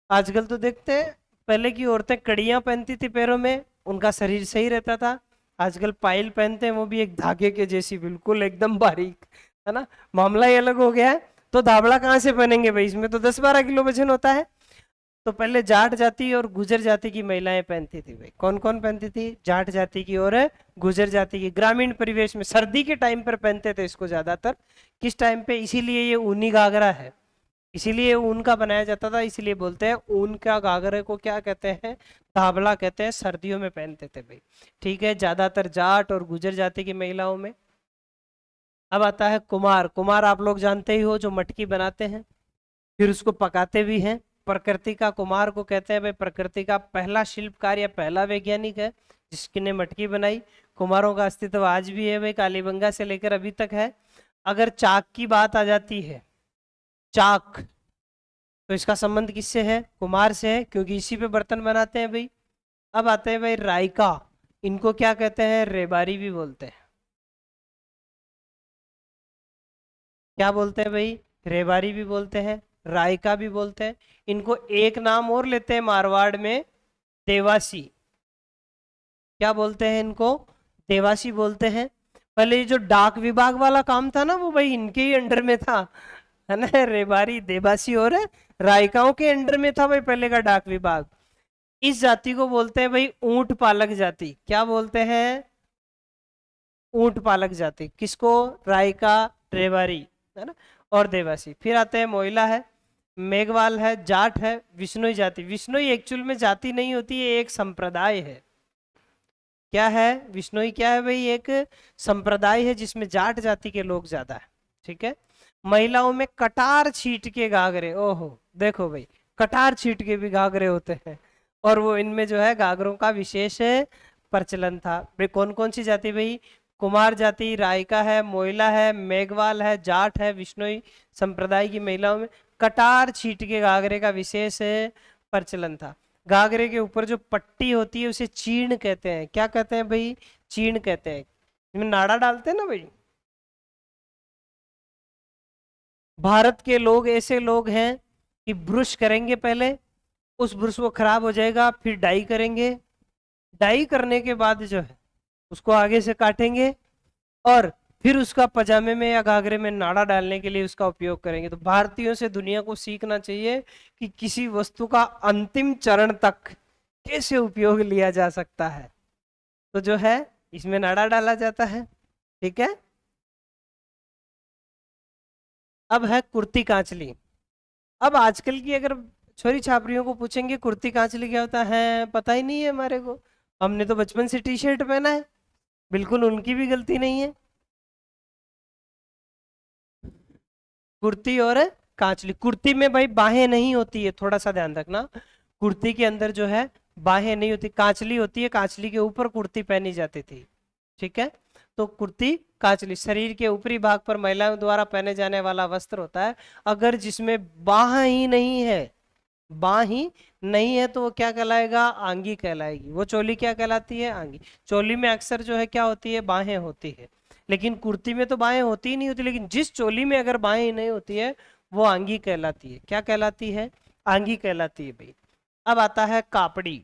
आजकल तो देखते हैं, पहले की औरतें कड़ियां पहनती थी पैरों में, उनका शरीर सही रहता था। आजकल पायल पहनते हैं, वो भी एक धागे के जैसी, बिल्कुल एकदम बारीक, है ना। मामला ही अलग हो गया है। तो धाबड़ा कहाँ से पहनेंगे भाई? इसमें तो 10-12 किलो वजन होता है। तो पहले जाट जाति और गुजर जाति की महिलाएं पहनती थी भाई। कौन कौन पहनती थी? जाट जाति की और गुजर जाति की। ग्रामीण परिवेश में सर्दी के टाइम पर पहनते थे इसको ज्यादातर। किस टाइम पे? इसीलिए ये ऊनी घाघरा है, इसीलिए ऊन का बनाया जाता था, इसीलिए बोलते हैं ऊन का घाघरे को क्या कहते हैं? धाबला कहते हैं। सर्दियों में पहनते थे भाई। ठीक है। ज्यादातर जाट और गुजर जाति की महिलाओं में। अब आता है कुमार। कुमार आप लोग जानते ही हो, जो मटकी बनाते हैं फिर उसको पकाते भी हैं। प्रकृति का कुमार को कहते हैं भाई, प्रकृति का पहला शिल्पकार या पहला वैज्ञानिक है जिसने मटकी बनाई। कुमारों का अस्तित्व आज भी है भाई, कालीबंगा से लेकर अभी तक है। अगर चाक की बात आ जाती है, चाक, तो इसका संबंध किससे है? कुमार से है, क्योंकि इसी पे बर्तन बनाते हैं भाई। अब आते हैं भाई रायका। इनको क्या कहते हैं? रेबारी भी बोलते हैं। क्या बोलते हैं भाई? रेबारी भी बोलते हैं, रायका भी बोलते हैं। इनको एक नाम और लेते हैं मारवाड़ में, देवासी। क्या बोलते हैं इनको? देवासी बोलते हैं। पहले ये जो डाक विभाग वाला काम था ना, वो भाई इनके ही अंडर में था, है ना। रेबारी, देवासी और रायकाओं के अंडर में था भाई पहले का डाक विभाग। इस जाति को बोलते हैं भाई ऊंट पालक जाति। क्या बोलते हैं? ऊंट पालक जाति। किसको? रायका, रेवारी, है ना, और देवासी। फिर आते हैं मोइला है, मेघवाल है, जाट है, विष्णुई जाति। विष्णुई एक्चुअल में जाति नहीं होती है, एक संप्रदाय है। क्या है? विष्णुई क्या है भाई? एक संप्रदाय है जिसमें जाट जाति के लोग ज्यादा है। ठीक है। महिलाओं में कटार छीट के घाघरे, ओहो देखो भाई, कटार छीट के भी घाघरे होते हैं। और वो इनमें जो है घाघरों का विशेष प्रचलन था भाई। कौन कौन सी जाति भाई? कुमार जाति, रायका है, मोइला है, मेघवाल है, जाट है, विश्नोई संप्रदाय की महिलाओं में कटार छीट के घाघरे का विशेष प्रचलन था। घाघरे के ऊपर जो पट्टी होती है उसे चीण कहते हैं। क्या कहते हैं भाई? चीण कहते हैं। इसमें नाड़ा डालते हैं ना भाई। भारत के लोग ऐसे लोग हैं कि ब्रश करेंगे पहले, उस ब्रश वो खराब हो जाएगा, फिर डाई करेंगे, डाई करने के बाद जो है उसको आगे से काटेंगे और फिर उसका पजामे में या घाघरे में नाड़ा डालने के लिए उसका उपयोग करेंगे। तो भारतीयों से दुनिया को सीखना चाहिए कि किसी वस्तु का अंतिम चरण तक कैसे उपयोग लिया जा सकता है। तो जो है इसमें नाड़ा डाला जाता है। ठीक है। अब है कुर्ती कांचली। अब आजकल की अगर छोरी छापरियों को पूछेंगे कुर्ती कांचली क्या होता है, पता ही नहीं है हमारे को। हमने तो बचपन से टी शर्ट पहना है। बिल्कुल उनकी भी गलती नहीं है। कुर्ती और कांचली, कुर्ती में भाई बाहें नहीं होती है, थोड़ा सा ध्यान रखना। कुर्ती के अंदर जो है बाहें नहीं होती, कांचली होती है। कांचली के ऊपर कुर्ती पहनी जाती थी। ठीक है। तो कुर्ती कांचली शरीर के ऊपरी भाग पर महिलाओं द्वारा पहने जाने वाला वस्त्र होता है। अगर जिसमें बाह ही नहीं है, बाह ही नहीं है, तो वो क्या कहलाएगा? आंगी कहलाएगी। वो चोली क्या कहलाती है? आंगी। चोली में अक्सर जो है क्या होती है? बाहें होती है। लेकिन कुर्ती में तो बाहें होती ही नहीं होती। लेकिन जिस चोली में अगर बाहें ही नहीं होती है वो आंगी कहलाती है। क्या कहलाती है? आंगी कहलाती है भाई। अब आता है कापड़ी।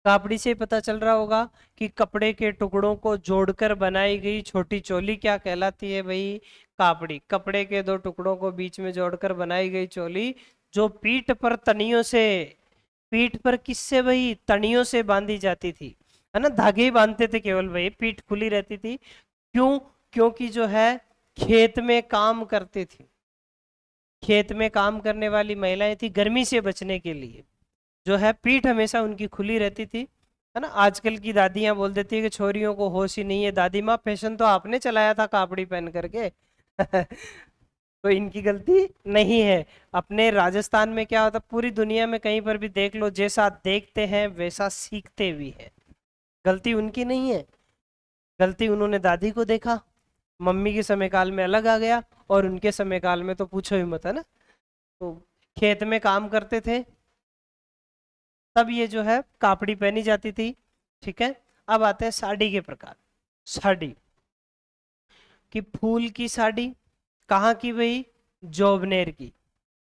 कापड़ी से पता चल रहा होगा कि कपड़े के टुकड़ों को जोड़कर बनाई गई छोटी चोली क्या कहलाती है भाई? कापड़ी। कपड़े के दो टुकड़ों को बीच में जोड़कर बनाई गई चोली जो पीठ पर तनियों से, पीठ पर किससे भाई? तनियों से बांधी जाती थी, है ना। धागे ही बांधते थे केवल भाई, पीठ खुली रहती थी। क्यों? क्योंकि जो है खेत में काम करती थी, खेत में काम करने वाली महिलाएं थी, गर्मी से बचने के लिए जो है पीठ हमेशा उनकी खुली रहती थी, है ना। आजकल की दादियां बोल देती है कि छोरियों को होश ही नहीं है। दादी माँ, फैशन तो आपने चलाया था कापड़ी पहन करके। तो इनकी गलती नहीं है। अपने राजस्थान में क्या होता, पूरी दुनिया में कहीं पर भी देख लो, जैसा देखते हैं वैसा सीखते भी है। गलती उनकी नहीं है। गलती उन्होंने दादी को देखा, मम्मी के समय काल में अलग आ गया, और उनके समय काल में तो पूछो ही मत, है ना। तो खेत में काम करते थे तब ये जो है कापड़ी पहनी जाती थी। ठीक है। अब आते हैं साड़ी के प्रकार। साड़ी की, फूल की साड़ी कहाँ की भाई? जोबनेर की।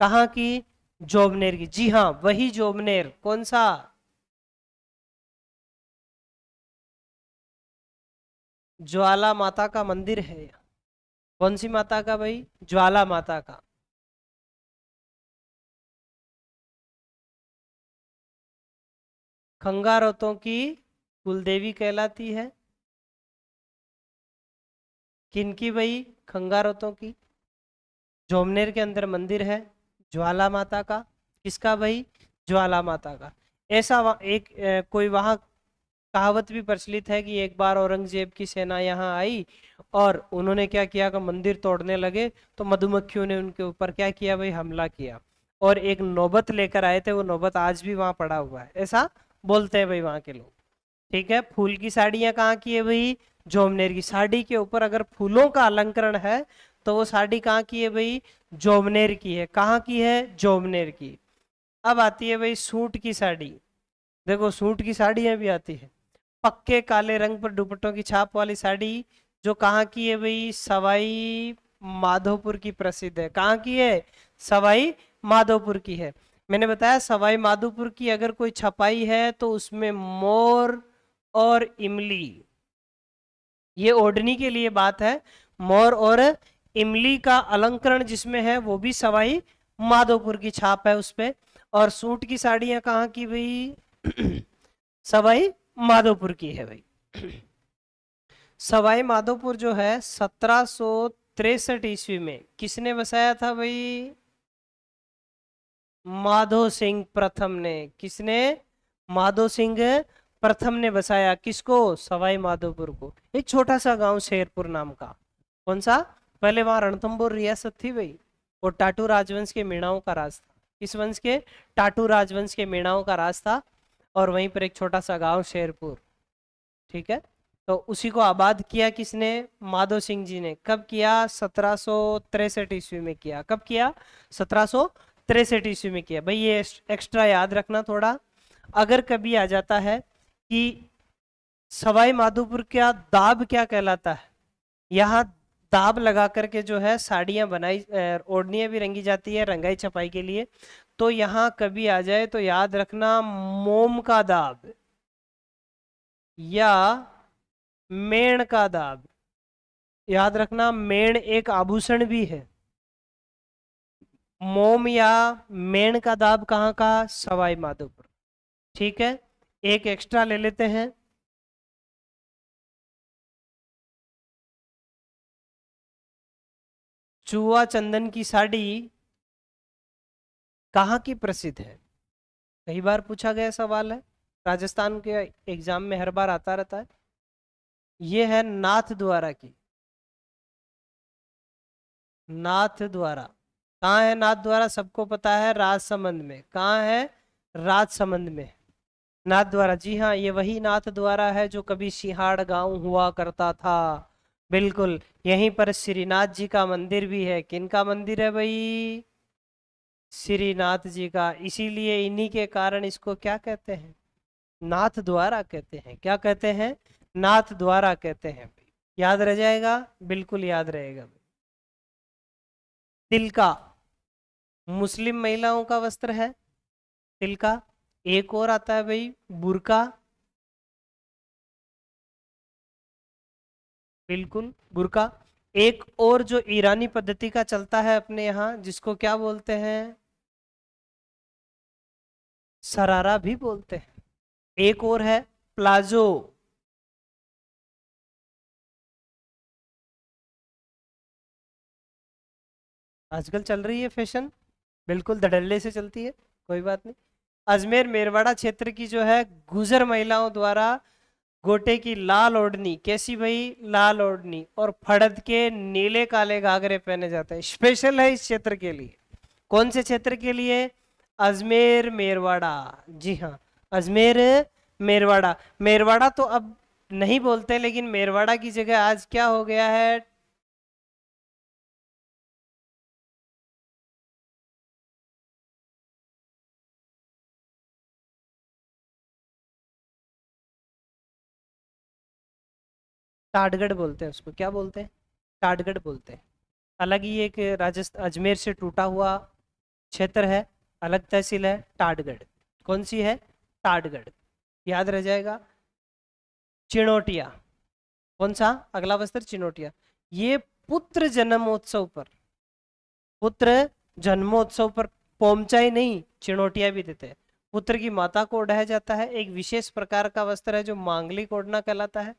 कहाँ की? जोबनेर की। जी हाँ, वही जोबनेर। कौन सा? ज्वाला माता का मंदिर है। कौन सी माता का भाई? ज्वाला माता का। खंगारतों की कुलदेवी कहलाती है। किनकी भाई? खंगारतों की। जोमनेर के अंदर मंदिर है ज्वाला माता का। किसका भाई? ज्वाला माता का। ऐसा एक कोई वहां कहावत भी प्रचलित है कि एक बार औरंगजेब की सेना यहाँ आई और उन्होंने क्या किया कि मंदिर तोड़ने लगे, तो मधुमक्खियों ने उनके ऊपर क्या किया भाई? हमला किया, और एक नौबत लेकर आए थे। वो नौबत आज भी वहां पड़ा हुआ है, ऐसा बोलते हैं भाई वहां के लोग। ठीक है। फूल की साड़ियां कहाँ की है भाई? जोमनेर की। साड़ी के ऊपर अगर फूलों का अलंकरण है तो वो साड़ी कहाँ की है भाई? जोमनेर की है। कहाँ की है? जोमनेर की। अब आती है भाई सूट की साड़ी। देखो सूट की साड़ियां भी आती है। पक्के काले रंग पर दुपट्टों की छाप वाली साड़ी जो कहाँ की है भाई? सवाई माधोपुर की प्रसिद्ध है। कहाँ की है? सवाई माधोपुर की है। मैंने बताया सवाई माधोपुर की अगर कोई छपाई है तो उसमें मोर और इमली, ये ओढ़नी के लिए बात है। मोर और इमली का अलंकरण जिसमें है वो भी सवाई माधोपुर की छाप है उस पे। और सूट की साड़ियां कहाँ की भाई? सवाई माधोपुर की है भाई। सवाई माधोपुर जो है 1763 ईस्वी में किसने बसाया था भाई? माधो सिंह प्रथम ने। किसने? माधो सिंह प्रथम ने बसाया। किसको? सवाई माधोपुर को। एक छोटा सा गांव शेरपुर नाम का। कौन सा? पहले वहां रणथंभौर रियासत थी भाई, और टाटू राजवंश के मीणाओं का राज था। किस वंश के? टाटू राजवंश के मीणाओं का राज था। और वहीं पर एक छोटा सा गांव शेरपुर। ठीक है। तो उसी को आबाद किया किसने? माधो सिंह जी ने। कब किया? 1763 ईस्वी में किया। कब किया? 1763 ईस्वी में किया। भाई ये एक्स्ट्रा याद रखना थोड़ा। अगर कभी आ जाता है कि सवाई माधोपुर का दाब क्या कहलाता है, यहाँ दाब लगा करके जो है साड़ियां बनाई, ओढ़नियां भी रंगी जाती है रंगाई छपाई के लिए। तो यहाँ कभी आ जाए तो याद रखना मोम का दाब या मेण का दाब। याद रखना मेण एक आभूषण भी है। मोम या मेण का दाब कहाँ का? सवाई माधोपुर। ठीक है, एक एक्स्ट्रा ले लेते हैं। चूआ चंदन की साड़ी कहाँ की प्रसिद्ध है? कई बार पूछा गया सवाल है, राजस्थान के एग्जाम में हर बार आता रहता है। ये है नाथ द्वारा की। नाथ द्वारा कहाँ है? नाथ द्वारा सबको पता है, राजसमंद में। कहाँ है? राजसमंद में। नाथ द्वारा, जी हाँ, ये वही नाथ द्वारा है जो कभी सिहाड़ गांव हुआ करता था। बिल्कुल, यहीं पर श्रीनाथ जी का मंदिर भी है। किनका मंदिर है भाई? श्रीनाथ जी का। इसीलिए इन्हीं के कारण इसको क्या कहते हैं? नाथ द्वारा कहते हैं। क्या कहते हैं? नाथ द्वारा कहते हैं। याद रह जाएगा, बिल्कुल याद रहेगा। तिलका मुस्लिम महिलाओं का वस्त्र है, तिलका। एक और आता है भाई बुर्का। बिल्कुल बुर्का। एक और जो ईरानी पद्धति का चलता है अपने यहाँ, जिसको क्या बोलते हैं? सरारा भी बोलते हैं। एक और है प्लाजो। आजकल चल रही है फैशन, बिल्कुल धड़ल्ले से चलती है, कोई बात नहीं। अजमेर मेरवाड़ा क्षेत्र की जो है गुजर महिलाओं द्वारा गोटे की लाल ओढ़नी, कैसी भाई? लाल ओढ़नी और फड़द के नीले काले घाघरे पहने जाते हैं। स्पेशल है इस क्षेत्र के लिए। कौन से क्षेत्र के लिए? अजमेर मेरवाड़ा। जी हाँ, अजमेर मेरवाड़ा। मेरवाड़ा तो अब नहीं बोलते, लेकिन मेरवाड़ा की जगह आज क्या हो गया है? टाटगढ़ बोलते हैं उसको। क्या बोलते हैं? टाटगढ़ बोलते हैं। अलग ही एक राजस्थान अजमेर से टूटा हुआ क्षेत्र है, अलग तहसील है टाटगढ़। कौन सी है? टाटगढ़। याद रह जाएगा। चिनोटिया। कौन सा? अगला वस्त्र चिनोटिया। ये पुत्र जन्मोत्सव पर, पुत्र जन्मोत्सव पर पोमचाई नहीं, चिनोटिया भी देते हैं। पुत्र की माता को ओढ़ाया जाता है। एक विशेष प्रकार का वस्त्र है जो मांगलिक ओढ़ना कहलाता है।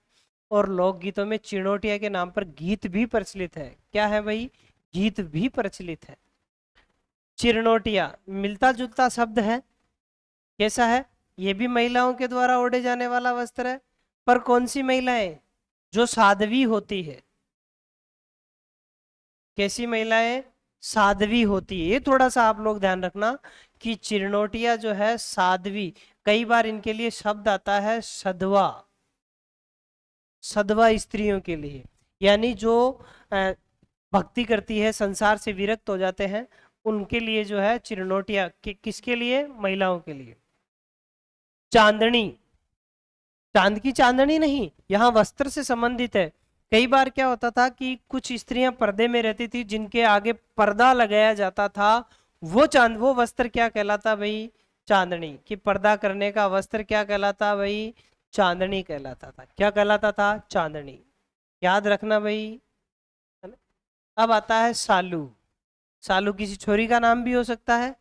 और लोकगीतों में चिनोटिया के नाम पर गीत भी प्रचलित है। क्या है भाई? गीत भी प्रचलित है। चिरनोटिया मिलता जुलता शब्द है। कैसा है? ये भी महिलाओं के द्वारा ओढ़े जाने वाला वस्त्र है। पर कौन सी महिलाएं? जो साध्वी होती है। कैसी महिलाएं? साध्वी होती है। ये थोड़ा सा आप लोग ध्यान रखना कि चिरनोटिया जो है साध्वी। कई बार इनके लिए शब्द आता है सधवा। सधवा स्त्रियों के लिए, यानी जो अ, भक्ति करती है, संसार से विरक्त हो जाते हैं, उनके लिए जो है चिरनोटिया। किसके लिए? महिलाओं के लिए। चांदनी, चांद की चांदनी नहीं, यहाँ वस्त्र से संबंधित है। कई बार क्या होता था कि कुछ स्त्रियां पर्दे में रहती थी, जिनके आगे पर्दा लगाया जाता था। वो चांद, वो वस्त्र क्या कहलाता भाई? चांदनी। कि पर्दा करने का वस्त्र क्या कहलाता भाई? चांदनी कहलाता था। क्या कहलाता था? चांदनी। याद रखना भाई, है ना? अब आता है सालू। सालू किसी छोरी का नाम भी हो सकता है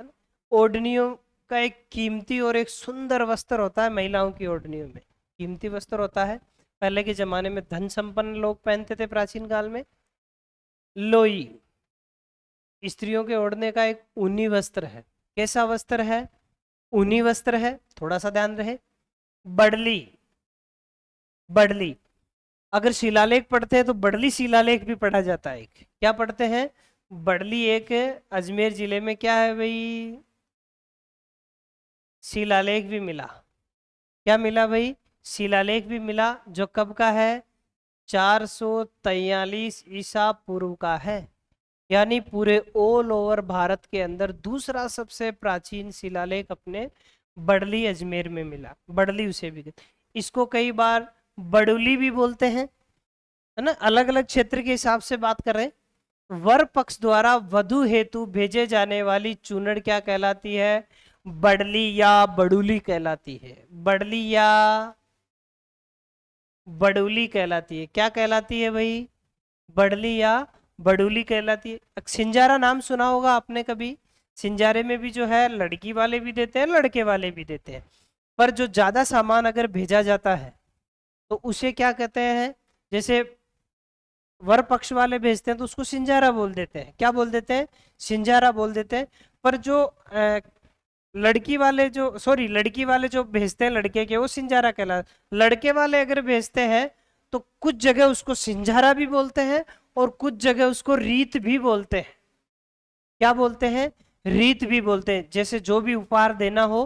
ना? ओढ़नियों का एक कीमती और एक सुंदर वस्त्र होता है महिलाओं की ओढ़नियों में। कीमती वस्त्र होता है। पहले के जमाने में धन संपन्न लोग पहनते थे प्राचीन काल में। लोई स्त्रियों के ओढ़ने का एक ऊनी वस्त्र है। कैसा वस्त्र है? ऊनी वस्त्र है, थोड़ा सा ध्यान रहे। बडली, बडली अगर शिलालेख पढ़ते हैं तो बडली शिलालेख भी पढ़ा जाता है। एक क्या पढ़ते हैं? बडली एक अजमेर जिले में क्या है भाई? शिलालेख भी मिला। क्या मिला भाई? शिलालेख भी मिला जो कब का है, 443 ईसा पूर्व का है। यानी पूरे ऑल ओवर भारत के अंदर दूसरा सबसे प्राचीन शिलालेख अपने बड़ली अजमेर में मिला। बड़ली उसे भी कहते, इसको कई बार बड़ुली भी बोलते हैं, है ना, अलग अलग क्षेत्र के हिसाब से बात कर रहे हैं। वर पक्ष द्वारा वधु हेतु भेजे जाने वाली चूनड़ क्या कहलाती है, बड़ली या बड़ुली कहलाती है। बड़ली या बड़ुली कहलाती है। क्या कहलाती है भाई, बड़ली या बड़ुली कहलाती है। सिंजारा नाम सुना होगा आपने कभी। सिंजारे में भी जो है लड़की वाले भी देते हैं, लड़के वाले भी देते हैं, पर जो ज्यादा सामान अगर भेजा जाता है तो उसे क्या कहते हैं, जैसे वर पक्ष वाले भेजते हैं तो उसको सिंजारा बोल देते हैं। क्या बोल देते हैं, सिंजारा बोल देते हैं। पर जो लड़की वाले जो सॉरी लड़की वाले जो भेजते हैं लड़के के, वो सिंजारा कहला। लड़के वाले अगर भेजते हैं तो कुछ जगह उसको सिंजारा भी बोलते हैं और कुछ जगह उसको रीत भी बोलते हैं। क्या बोलते हैं, रीत भी बोलते हैं। जैसे जो भी उपहार देना हो,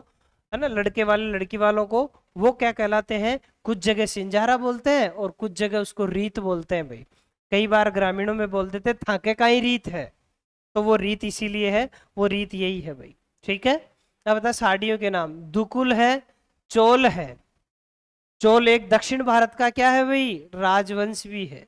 है ना, लड़के वाले लड़की वालों को, वो क्या कहलाते हैं, कुछ जगह सिंजारा बोलते हैं और कुछ जगह उसको रीत बोलते हैं भाई। कई बार ग्रामीणों में बोल देते थाके का ही रीत है, तो वो रीत इसीलिए है, वो रीत यही है भाई। ठीक है। अब बता साड़ियों के नाम, दुकुल है, चोल है। चोल एक दक्षिण भारत का क्या है भाई, राजवंश भी है।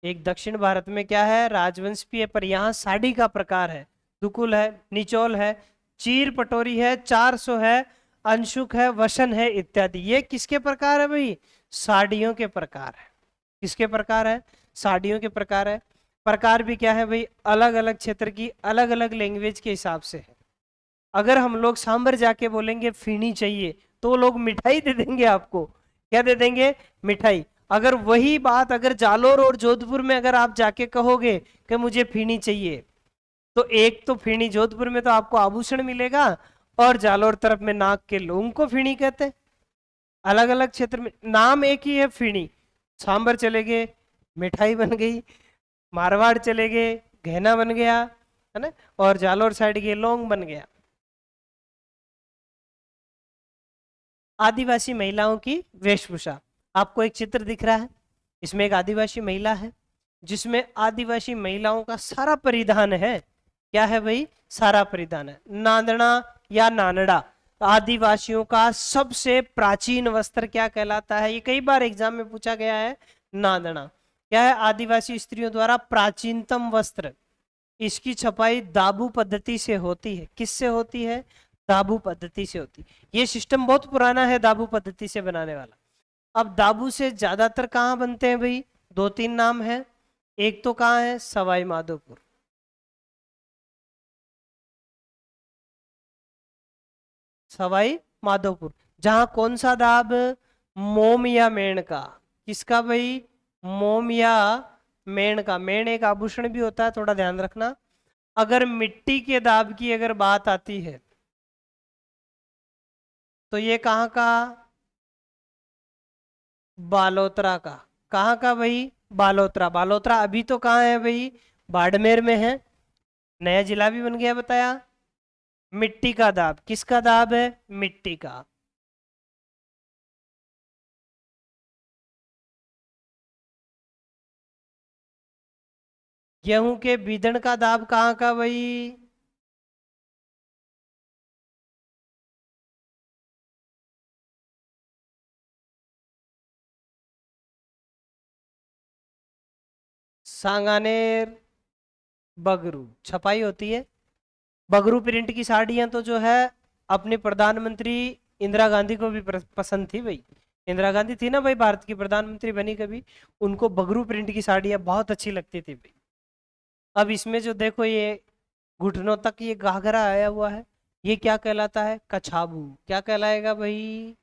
एक दक्षिण भारत में क्या है, राजवंश भी है, पर यहाँ साड़ी का प्रकार है। दुकुल है, निचोल है, चीर पटोरी है, 400 है, अंशुक है, वसन है इत्यादि। ये किसके प्रकार है भाई, साड़ियों के प्रकार है। किसके प्रकार है, साड़ियों के प्रकार है। प्रकार भी क्या है भाई, अलग अलग क्षेत्र की अलग अलग लैंग्वेज के हिसाब से है। अगर हम लोग सांबर जाके बोलेंगे फीनी चाहिए तो लोग मिठाई दे देंगे आपको। क्या दे देंगे, मिठाई। अगर वही बात अगर जालोर और जोधपुर में अगर आप जाके कहोगे कि मुझे फीनी चाहिए, तो एक तो फीनी जोधपुर में तो आपको आभूषण मिलेगा, और जालोर तरफ में नाक के लोगों को फीनी कहते हैं। अलग अलग क्षेत्र में नाम एक ही है फीनी। सांबर चले गए मिठाई बन गई, मारवाड़ चले गए गहना बन गया, है ना, और जालोर साइड के लौंग बन गया। आदिवासी महिलाओं की वेशभूषा, आपको एक चित्र दिख रहा है, इसमें एक आदिवासी महिला है जिसमें आदिवासी महिलाओं का सारा परिधान है। क्या है भाई, सारा परिधान है। नांदना या नानड़ा आदिवासियों का सबसे प्राचीन वस्त्र क्या कहलाता है, ये कई बार एग्जाम में पूछा गया है। नांदना क्या है, आदिवासी स्त्रियों द्वारा प्राचीनतम वस्त्र। इसकी छपाई दाबू पद्धति से होती है। किससे होती है, दाबू पद्धति से होती है। ये सिस्टम बहुत पुराना है दाबू पद्धति से बनाने वाला। अब दाबू से ज्यादातर कहाँ बनते हैं भाई, दो तीन नाम है। एक तो कहाँ है, सवाई माधोपुर। सवाई माधोपुर, जहां कौन सा दाब, मोम या मेण का। किसका भाई, मोम या मेण का। मेण एक आभूषण भी होता है, थोड़ा ध्यान रखना। अगर मिट्टी के दाब की अगर बात आती है तो ये कहाँ का, बालोतरा का। कहाँ का भाई, बालोतरा। बालोतरा अभी तो कहाँ है भाई, बाड़मेर में है, नया जिला भी बन गया बताया। मिट्टी का दाब, किसका दाब है, मिट्टी का। गेहूं के बीदड़ का दाब कहाँ का भाई, सांगानेर। बगरू छपाई होती है। बगरू प्रिंट की साड़ियां तो जो है अपने प्रधानमंत्री इंदिरा गांधी को भी पसंद थी भाई। इंदिरा गांधी थी ना भाई, भारत की प्रधानमंत्री बनी कभी, उनको बगरू प्रिंट की साड़ियां बहुत अच्छी लगती थी भाई। अब इसमें जो देखो ये घुटनों तक ये घाघरा आया हुआ है, ये क्या कहलाता है, कछाबू। क्या कहलाएगा भाई,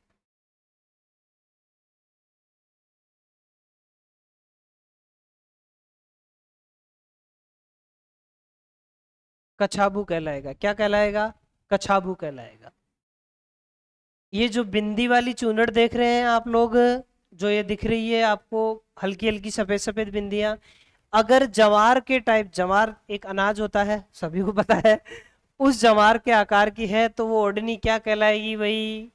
कछाबू कहलाएगा। क्या कहलाएगा, कछाबू कहलाएगा। ये जो बिंदी वाली चूनड़ देख रहे हैं आप लोग, जो ये दिख रही है आपको, हल्की हल्की सफेद सफेद बिंदियां, अगर जवार के टाइप, जवार एक अनाज होता है सभी को पता है, उस जवार के आकार की है तो वो ओढ़नी क्या कहलाएगी भाई,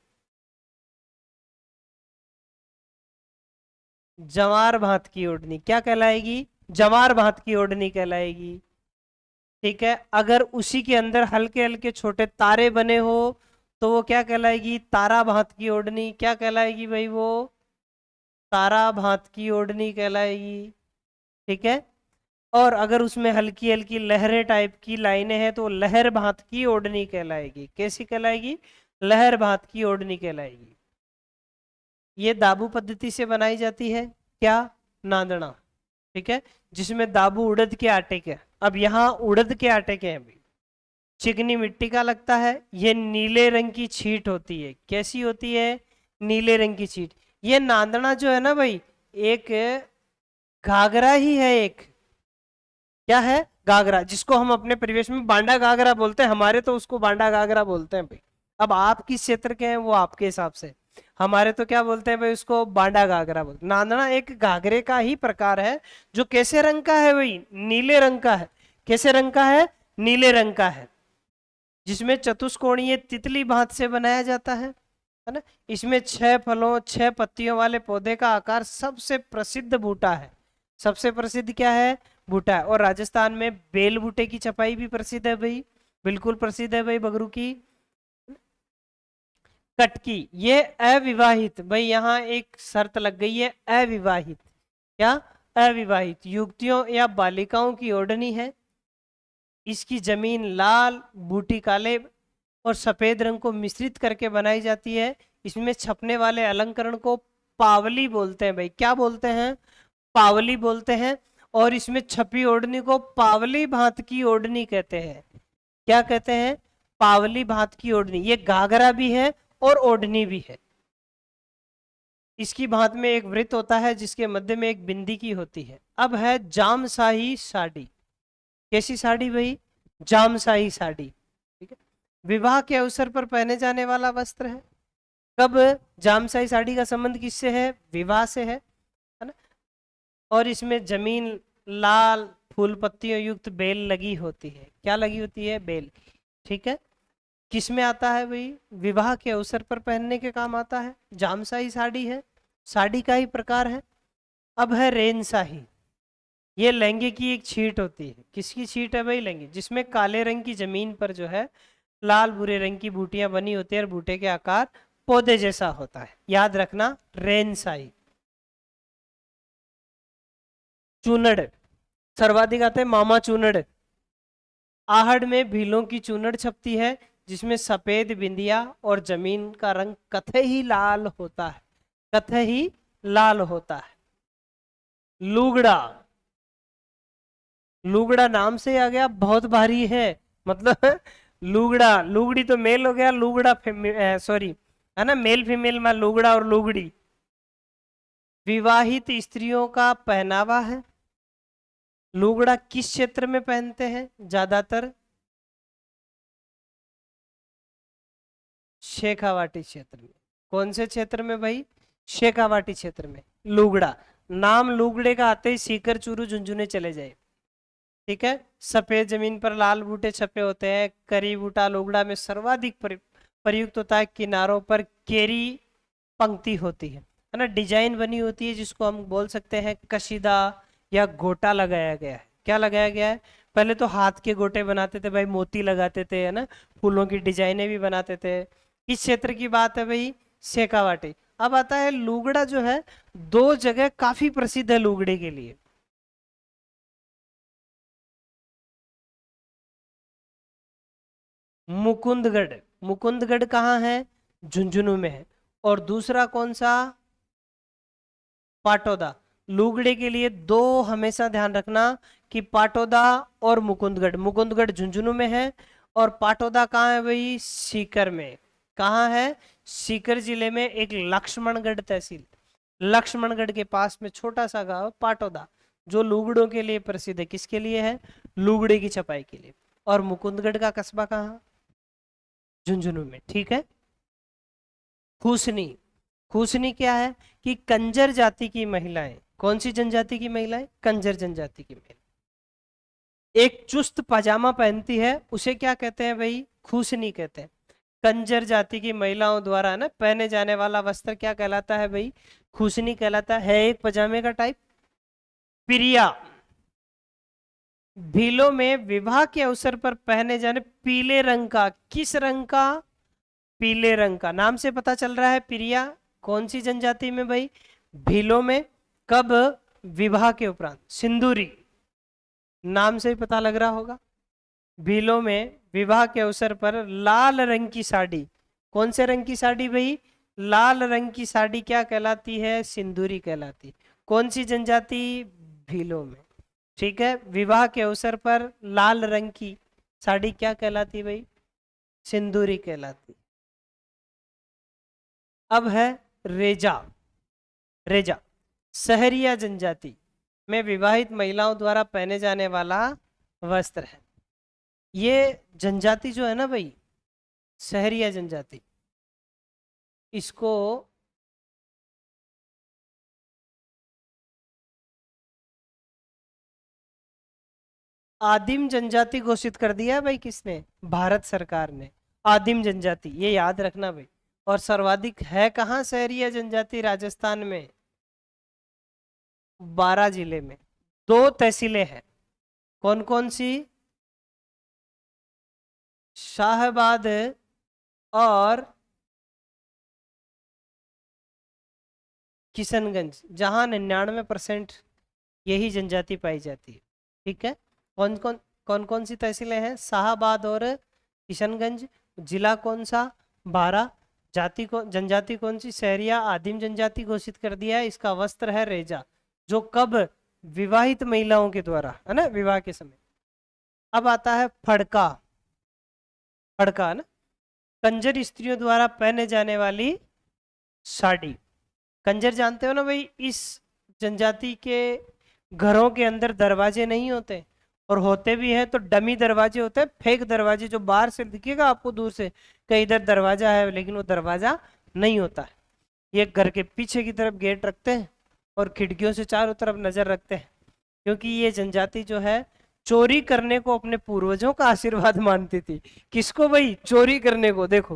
जवार भात की ओढ़नी क्या कहलाएगी? जवार भात की ओढ़नी कहलाएगी। ठीक है, अगर उसी के अंदर हल्के हल्के छोटे तारे बने हो तो वो क्या कहलाएगी? तारा भात की ओढ़नी। क्या कहलाएगी भाई? वो तारा भात की ओढ़नी कहलाएगी। ठीक है, और अगर उसमें हल्की हल्की लहरें टाइप की लाइनें हैं तो लहर भात की ओढ़नी कहलाएगी। कैसी कहलाएगी? लहर भात की ओढ़नी कहलाएगी। ये दाबू पद्धति से बनाई जाती है। क्या? नांदना। ठीक है, जिसमें दाबू उड़द के आटे के। अब यहाँ उड़द के आटे के हैं भाई, चिकनी मिट्टी का लगता है। ये नीले रंग की छीट होती है। कैसी होती है? नीले रंग की छीट। ये नांदना जो है ना भाई, एक घाघरा ही है। एक क्या है? घाघरा, जिसको हम अपने परिवेश में बांडा घाघरा बोलते हैं। हमारे तो उसको बांडा घाघरा बोलते हैं भाई। अब आप किस क्षेत्र के हैं वो आपके हिसाब से। हमारे तो क्या बोलते हैं भाई? उसको बांडा घाघरा बोलते। नांदना एक घाघरे का ही प्रकार है, जो कैसे रंग का है भाई? नीले रंग का है। कैसे रंग का है? नीले रंग का है, जिसमें चतुष्कोणीय तितली भात से बनाया जाता है ना। इसमें 6 फलों 6 पत्तियों वाले पौधे का आकार सबसे प्रसिद्ध बूटा है। सबसे प्रसिद्ध क्या है? बूटा है। और राजस्थान में बेल बूटे की छपाई भी प्रसिद्ध है भाई, बिल्कुल प्रसिद्ध है भाई, बगरू की। कटकी, ये अविवाहित भाई, यहाँ एक शर्त लग गई है, अविवाहित। क्या? अविवाहित युवतियों या बालिकाओं की ओढ़नी है। इसकी जमीन लाल, बूटी काले और सफेद रंग को मिश्रित करके बनाई जाती है। इसमें छपने वाले अलंकरण को पावली बोलते हैं भाई। क्या बोलते हैं? पावली बोलते हैं। और इसमें छपी ओढ़नी को पावली भात की ओढ़नी कहते हैं। क्या कहते हैं? पावली भात की ओढ़नी। ये घाघरा भी है और ओढ़नी भी है। इसकी भात में एक वृत्त होता है जिसके मध्य में एक बिंदी की होती है। अब है जामशाही साड़ी। कैसी साड़ी भाई? जामशाही साड़ी। ठीक है, विवाह के अवसर पर पहने जाने वाला वस्त्र है। कब? जामशाही साड़ी का संबंध किससे है? विवाह से है ना। और इसमें जमीन लाल फूल पत्तियों युक्त बेल लगी होती है। क्या लगी होती है? बेल। ठीक है, किस में आता है भाई? विवाह के अवसर पर पहनने के काम आता है। जामशाही साड़ी है, साड़ी का ही प्रकार है। अब है रेन शाही। ये लहंगे की एक छीट होती है। किसकी छीट है भाई? लहंगे, जिसमें काले रंग की जमीन पर जो है लाल भूरे रंग की बूटियां बनी होती है और बूटे के आकार पौधे जैसा होता है। याद रखना, रेन शाही। चूनड़, सर्वाधिक आते हैं मामा चूनड़। आहड़ में भीलों की चूनड़ छपती है, जिसमें सफेद बिंदिया और जमीन का रंग कथई लाल होता है। कथई लाल होता है। लुगड़ा, लुगड़ा नाम से आ गया, बहुत भारी है। मतलब लुगड़ा, लुगड़ी तो मेल हो गया, लुगड़ा सॉरी, है ना, मेल फीमेल में लुगड़ा और लुगड़ी। विवाहित स्त्रियों का पहनावा है। लुगड़ा किस क्षेत्र में पहनते हैं ज्यादातर? शेखावाटी क्षेत्र में। कौन से क्षेत्र में भाई? शेखावाटी क्षेत्र में। लुगड़ा, नाम लुगड़े का आते ही सीकर चूरू झुंझुने चले जाए। ठीक है, सफेद जमीन पर लाल बूटे छपे होते हैं। करी बूटा लुगड़ा में सर्वाधिक प्रयुक्त होता है। किनारों पर केरी पंक्ति होती है ना, डिजाइन बनी होती है, जिसको हम बोल सकते हैं कशीदा या गोटा लगाया गया है। क्या लगाया गया है? पहले तो हाथ के गोटे बनाते थे भाई, मोती लगाते थे, है ना, फूलों की डिजाइनें भी बनाते थे। किस क्षेत्र की बात है भाई? शेखावाटी। अब आता है लुगड़ा, जो है 2 जगह काफी प्रसिद्ध है लुगड़े के लिए। मुकुंदगढ़, मुकुंदगढ़ कहाँ है? झुंझुनू में है। और दूसरा कौन सा? पाटोदा। लुगड़े के लिए 2 हमेशा ध्यान रखना कि पाटोदा और मुकुंदगढ़। मुकुंदगढ़ झुंझुनू में है और पाटोदा कहाँ है भाई? सीकर में। कहाँ है? सीकर जिले में एक लक्ष्मणगढ़ तहसील, लक्ष्मणगढ़ के पास में छोटा सा गांव पाटोदा, जो लुगड़ों के लिए प्रसिद्ध है। किसके लिए है? लुगड़े की छपाई के लिए। और मुकुंदगढ़ का कस्बा कहाँ? झुंझुनू में। ठीक है, खूसनी। खूसनी क्या है? कि कंजर जाति की महिलाएं। कौन सी जनजाति की महिलाएं? कंजर जनजाति की महिलाएं एक चुस्त पजामा पहनती है, उसे क्या कहते हैं भाई? खूसनी कहते हैं। कंजर जाति की महिलाओं द्वारा ना पहने जाने वाला वस्त्र क्या कहलाता है भाई? खुशनी कहलाता है एक पजामे का टाइप। पिरिया, भीलों में विवाह के अवसर पर पहने जाने पीले रंग का, किस रंग का? पीले रंग का। नाम से पता चल रहा है पिरिया कौन सी जनजाति में भाई? भीलों में। कब? विवाह के उपरांत। सिंदूरी, नाम से ही पता लग रहा होगा। भीलों में विवाह के अवसर पर लाल रंग की साड़ी, कौन से रंग की साड़ी भाई? लाल रंग की साड़ी क्या कहलाती है? सिंदूरी कहलाती। कौन सी जनजाति? भीलों में। ठीक है, विवाह के अवसर पर लाल रंग की साड़ी क्या कहलाती भाई? सिंदूरी कहलाती। अब है रेजा। रेजा सहरिया जनजाति में विवाहित महिलाओं द्वारा पहने जाने वाला वस्त्र है। ये जनजाति जो है ना भाई, सहरिया जनजाति, इसको आदिम जनजाति घोषित कर दिया है भाई। किसने? भारत सरकार ने। आदिम जनजाति, ये याद रखना भाई। और सर्वाधिक है कहाँ सहरिया जनजाति? राजस्थान में, 12 जिले में। 2 तहसीलें हैं, कौन कौन सी? शाहबाद और किशनगंज, जहां 99% यही जनजाति पाई जाती है। ठीक है, कौन कौन सी तहसीलें हैं? शाहबाद और किशनगंज। जिला कौन सा? 12। जाति को, जनजाति कौन सी? सहरिया। आदिम जनजाति घोषित कर दिया है। इसका वस्त्र है रेजा, जो कब? विवाहित महिलाओं के द्वारा, है ना, विवाह के समय। अब आता है फड़का। फड़का ना, कंजर स्त्रियों द्वारा पहने जाने वाली साड़ी। कंजर जानते हो ना भाई, इस जनजाति के घरों के अंदर दरवाजे नहीं होते, और होते भी हैं तो डमी दरवाजे होते हैं, फेक दरवाजे, जो बाहर से दिखेगा आपको दूर से कहीं इधर दरवाजा है, लेकिन वो दरवाजा नहीं होता है। ये घर के पीछे की तरफ गेट रखते हैं और खिड़कियों से चारों तरफ नजर रखते हैं, क्योंकि ये जनजाति जो है चोरी करने को अपने पूर्वजों का आशीर्वाद मानती थी। किसको भाई? चोरी करने को। देखो,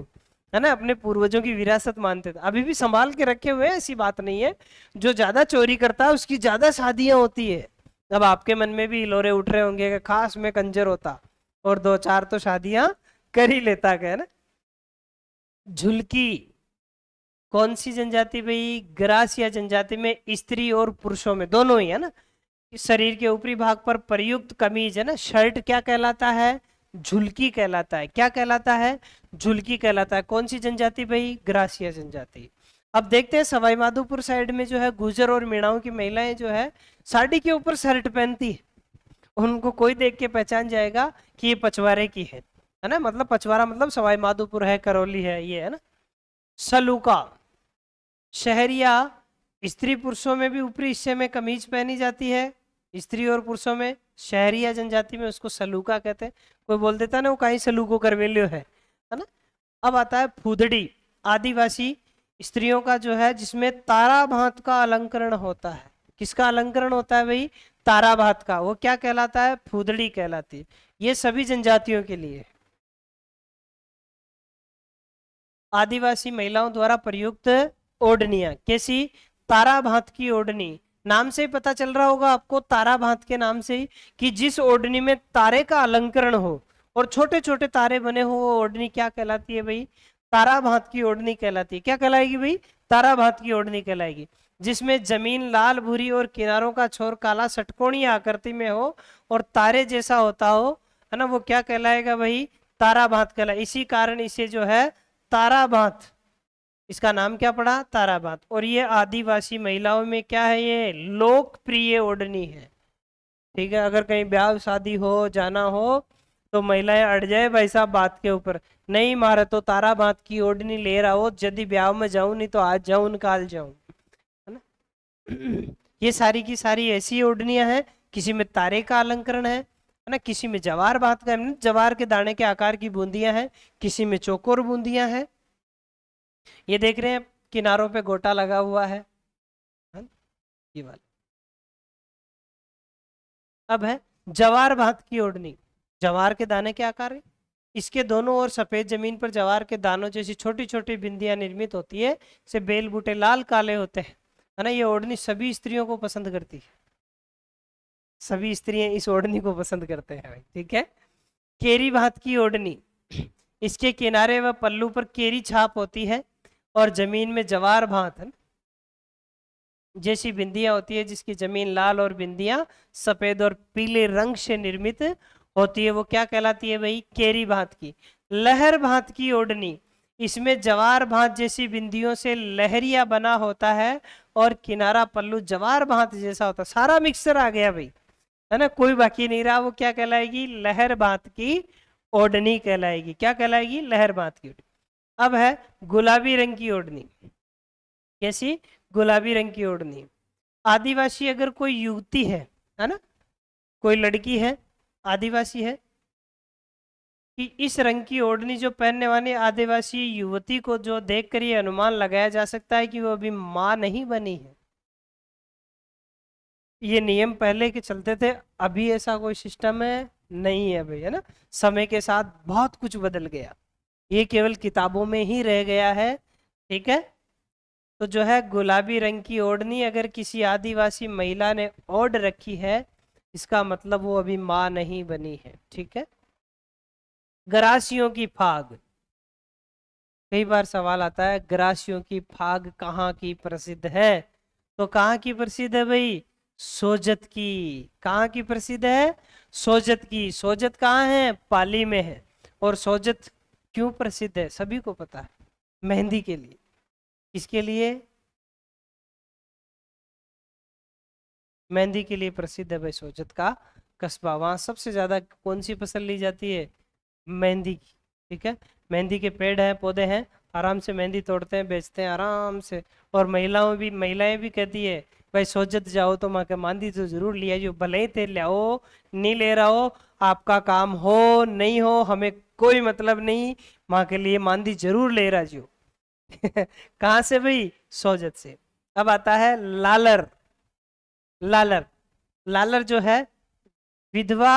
है ना, अपने पूर्वजों की विरासत मानते थे। अभी भी संभाल के रखे हुए हैं, ऐसी बात नहीं है। जो ज्यादा चोरी करता है उसकी ज्यादा शादियां होती है। अब आपके मन में भी हिलोरे उठ रहे होंगे कि खास में कंजर होता और 2-4 तो शादियां कर ही लेता, है ना। झुलकी, कौन सी जनजाति भाई? ग्रासिया जनजाति में स्त्री और पुरुषों में दोनों ही, है ना। शरीर के ऊपरी भाग पर प्रयुक्त कमीज, है ना, शर्ट, क्या कहलाता है? झुलकी कहलाता है। क्या कहलाता है? झुलकी कहलाता है। कौन सी जनजाति भाई? ग्रासिया जनजाति। अब देखते हैं सवाई माधोपुर साइड में जो है गुर्जर और मीणाओं की महिलाएं जो है साड़ी के ऊपर शर्ट पहनती है। उनको कोई देख के पहचान जाएगा कि ये पचवारे की है ना, मतलब पचवारा मतलब सवाई माधोपुर है, करौली है, ये है ना। सलूका, शहरिया स्त्री पुरुषों में भी ऊपरी हिस्से में कमीज पहनी जाती है, स्त्री और पुरुषों में। शहरिया जनजाति में उसको सलूका कहते हैं। कोई बोल देता है ना वो कहीं सलूको करवेलियो है ना। अब आता है फूदड़ी, आदिवासी स्त्रियों का जो है, जिसमें तारा भात का अलंकरण होता है। किसका अलंकरण होता है भाई? तारा भात का। वो क्या कहलाता है? फूदड़ी कहलाती है। ये सभी जनजातियों के लिए। आदिवासी महिलाओं द्वारा प्रयुक्त ओढ़नियां, कैसी? तारा भात की ओढ़नी। नाम से ही पता चल रहा होगा आपको, तारा भात के नाम से ही, कि जिस ओढ़नी में तारे का अलंकरण हो और छोटे छोटे तारे बने हो, वो ओढ़नी क्या कहलाती है भाई? तारा भात की ओढ़नी कहलाती है। क्या कहलाएगी भाई? तारा भात की ओढ़नी कहलाएगी। जिसमें जमीन लाल भूरी और किनारों का छोर काला षटकोणीय आकृति में हो और तारे जैसा होता हो, है ना, वो क्या कहलाएगा भाई? तारा भात कहलाए। इसी कारण इसे जो है तारा भात, इसका नाम क्या पड़ा? तारा भात। और ये आदिवासी महिलाओं में क्या है? ये लोकप्रिय ओढ़नी है। ठीक है, अगर कहीं ब्याह शादी हो, जाना हो, तो महिलाएं अड़ जाए भाई साहब बात के ऊपर, नहीं मारे तो तारा भात की ओढ़नी ले रहा हो, यदि ब्याह में जाऊं, नहीं तो आज जाऊं निकाल जाऊं, है ना। ये सारी की सारी ऐसी ओढ़नियां हैं, किसी में तारे का अलंकरण है ना, किसी में जवार भात का, जवार के दाने के आकार की बूंदियां हैं, किसी में चौकोर बूंदियां हैं। ये देख रहे हैं किनारों पे गोटा लगा हुआ है ना? ये वाला। अब है जवार भात की ओढ़नी। जवार के दाने के आकार है, इसके दोनों ओर सफेद जमीन पर जवार के दानों जैसी छोटी छोटी बिंदियां निर्मित होती है। से बेल बूटे लाल काले होते हैं, है ना। ये ओढ़नी सभी स्त्रियों को पसंद करती है, सभी स्त्रियां इस ओढ़नी को पसंद करते हैं भाई, ठीक है। केरी भात की ओढ़नी, इसके किनारे व पल्लू पर केरी छाप होती है और जमीन में जवार भात है जैसी बिंदियां होती है, जिसकी जमीन लाल और बिंदियां सफेद और पीले रंग से निर्मित होती है, वो क्या कहलाती है भाई? केरी भात की। लहर भात की ओढ़नी, इसमें जवार भात जैसी बिंदियों से लहरिया बना होता है और किनारा पल्लू जवार भात जैसा होता है। सारा मिक्सचर आ गया भाई, है ना, कोई बाकी नहीं रहा। वो क्या कहलाएगी? लहर भात की ओढ़नी कहलाएगी। क्या कहलाएगी? लहर भात की ओढ़नी। अब है गुलाबी रंग की ओढ़नी। कैसी? गुलाबी रंग की ओढ़नी। आदिवासी अगर कोई युवती है ना, कोई लड़की है, आदिवासी है, कि इस रंग की ओढ़नी जो पहनने वाली आदिवासी युवती को जो देखकर ये अनुमान लगाया जा सकता है कि वो अभी मां नहीं बनी है। ये नियम पहले के चलते थे, अभी ऐसा कोई सिस्टम है नहीं है भाई, है ना। समय के साथ बहुत कुछ बदल गया, ये केवल किताबों में ही रह गया है, ठीक है। तो जो है गुलाबी रंग की ओढ़नी अगर किसी आदिवासी महिला ने ओढ़ रखी है, इसका मतलब वो अभी मां नहीं बनी है, ठीक है। गरासियों की फाग, कई बार सवाल आता है गरासियों की फाग कहाँ की प्रसिद्ध है? तो कहाँ की प्रसिद्ध है भाई? सोजत की। कहाँ की प्रसिद्ध है? सोजत की। सोजत कहाँ है? पाली में है। और सोजत क्यों प्रसिद्ध है? सभी को पता है, मेहंदी के लिए। किसके लिए? मेहंदी के लिए प्रसिद्ध है भाई सोजत का कस्बा। वहां सबसे ज्यादा कौन सी फसल ली जाती है? मेहंदी की, ठीक है। मेहंदी के पेड़ हैं, पौधे हैं, आराम से मेहंदी तोड़ते हैं, बेचते हैं आराम से। और महिलाएं भी कहती है भाई सोजत जाओ तो माँ के मांदी तो जरूर लिया जो, भले ही थे लाओ, नहीं ले रहा हो, आपका काम हो नहीं हो हमें कोई मतलब नहीं, माँ के लिए मांदी जरूर ले रहा जो। कहाँ से भाई? सोजत से। अब आता है लालर। लालर, लालर जो है विधवा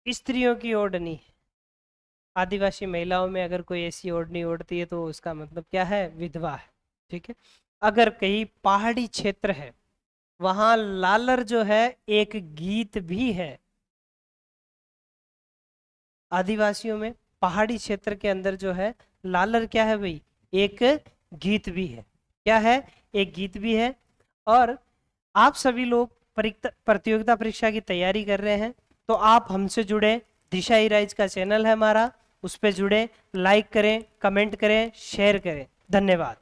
स्त्रियों की ओढ़नी है। आदिवासी महिलाओं में अगर कोई ऐसी ओढ़नी ओढ़ती है तो उसका मतलब क्या है? विधवा है, ठीक है। अगर कहीं पहाड़ी क्षेत्र है, वहां लालर जो है एक गीत भी है। आदिवासियों में पहाड़ी क्षेत्र के अंदर जो है लालर क्या है भाई? एक गीत भी है। क्या है? एक गीत भी है। और आप सभी लोग प्रतियोगिता परीक्षा की तैयारी कर रहे हैं तो आप हमसे जुड़े, दिशा ईराइज का चैनल है हमारा, उस पर जुड़े, लाइक करें, कमेंट करें, शेयर करें। धन्यवाद।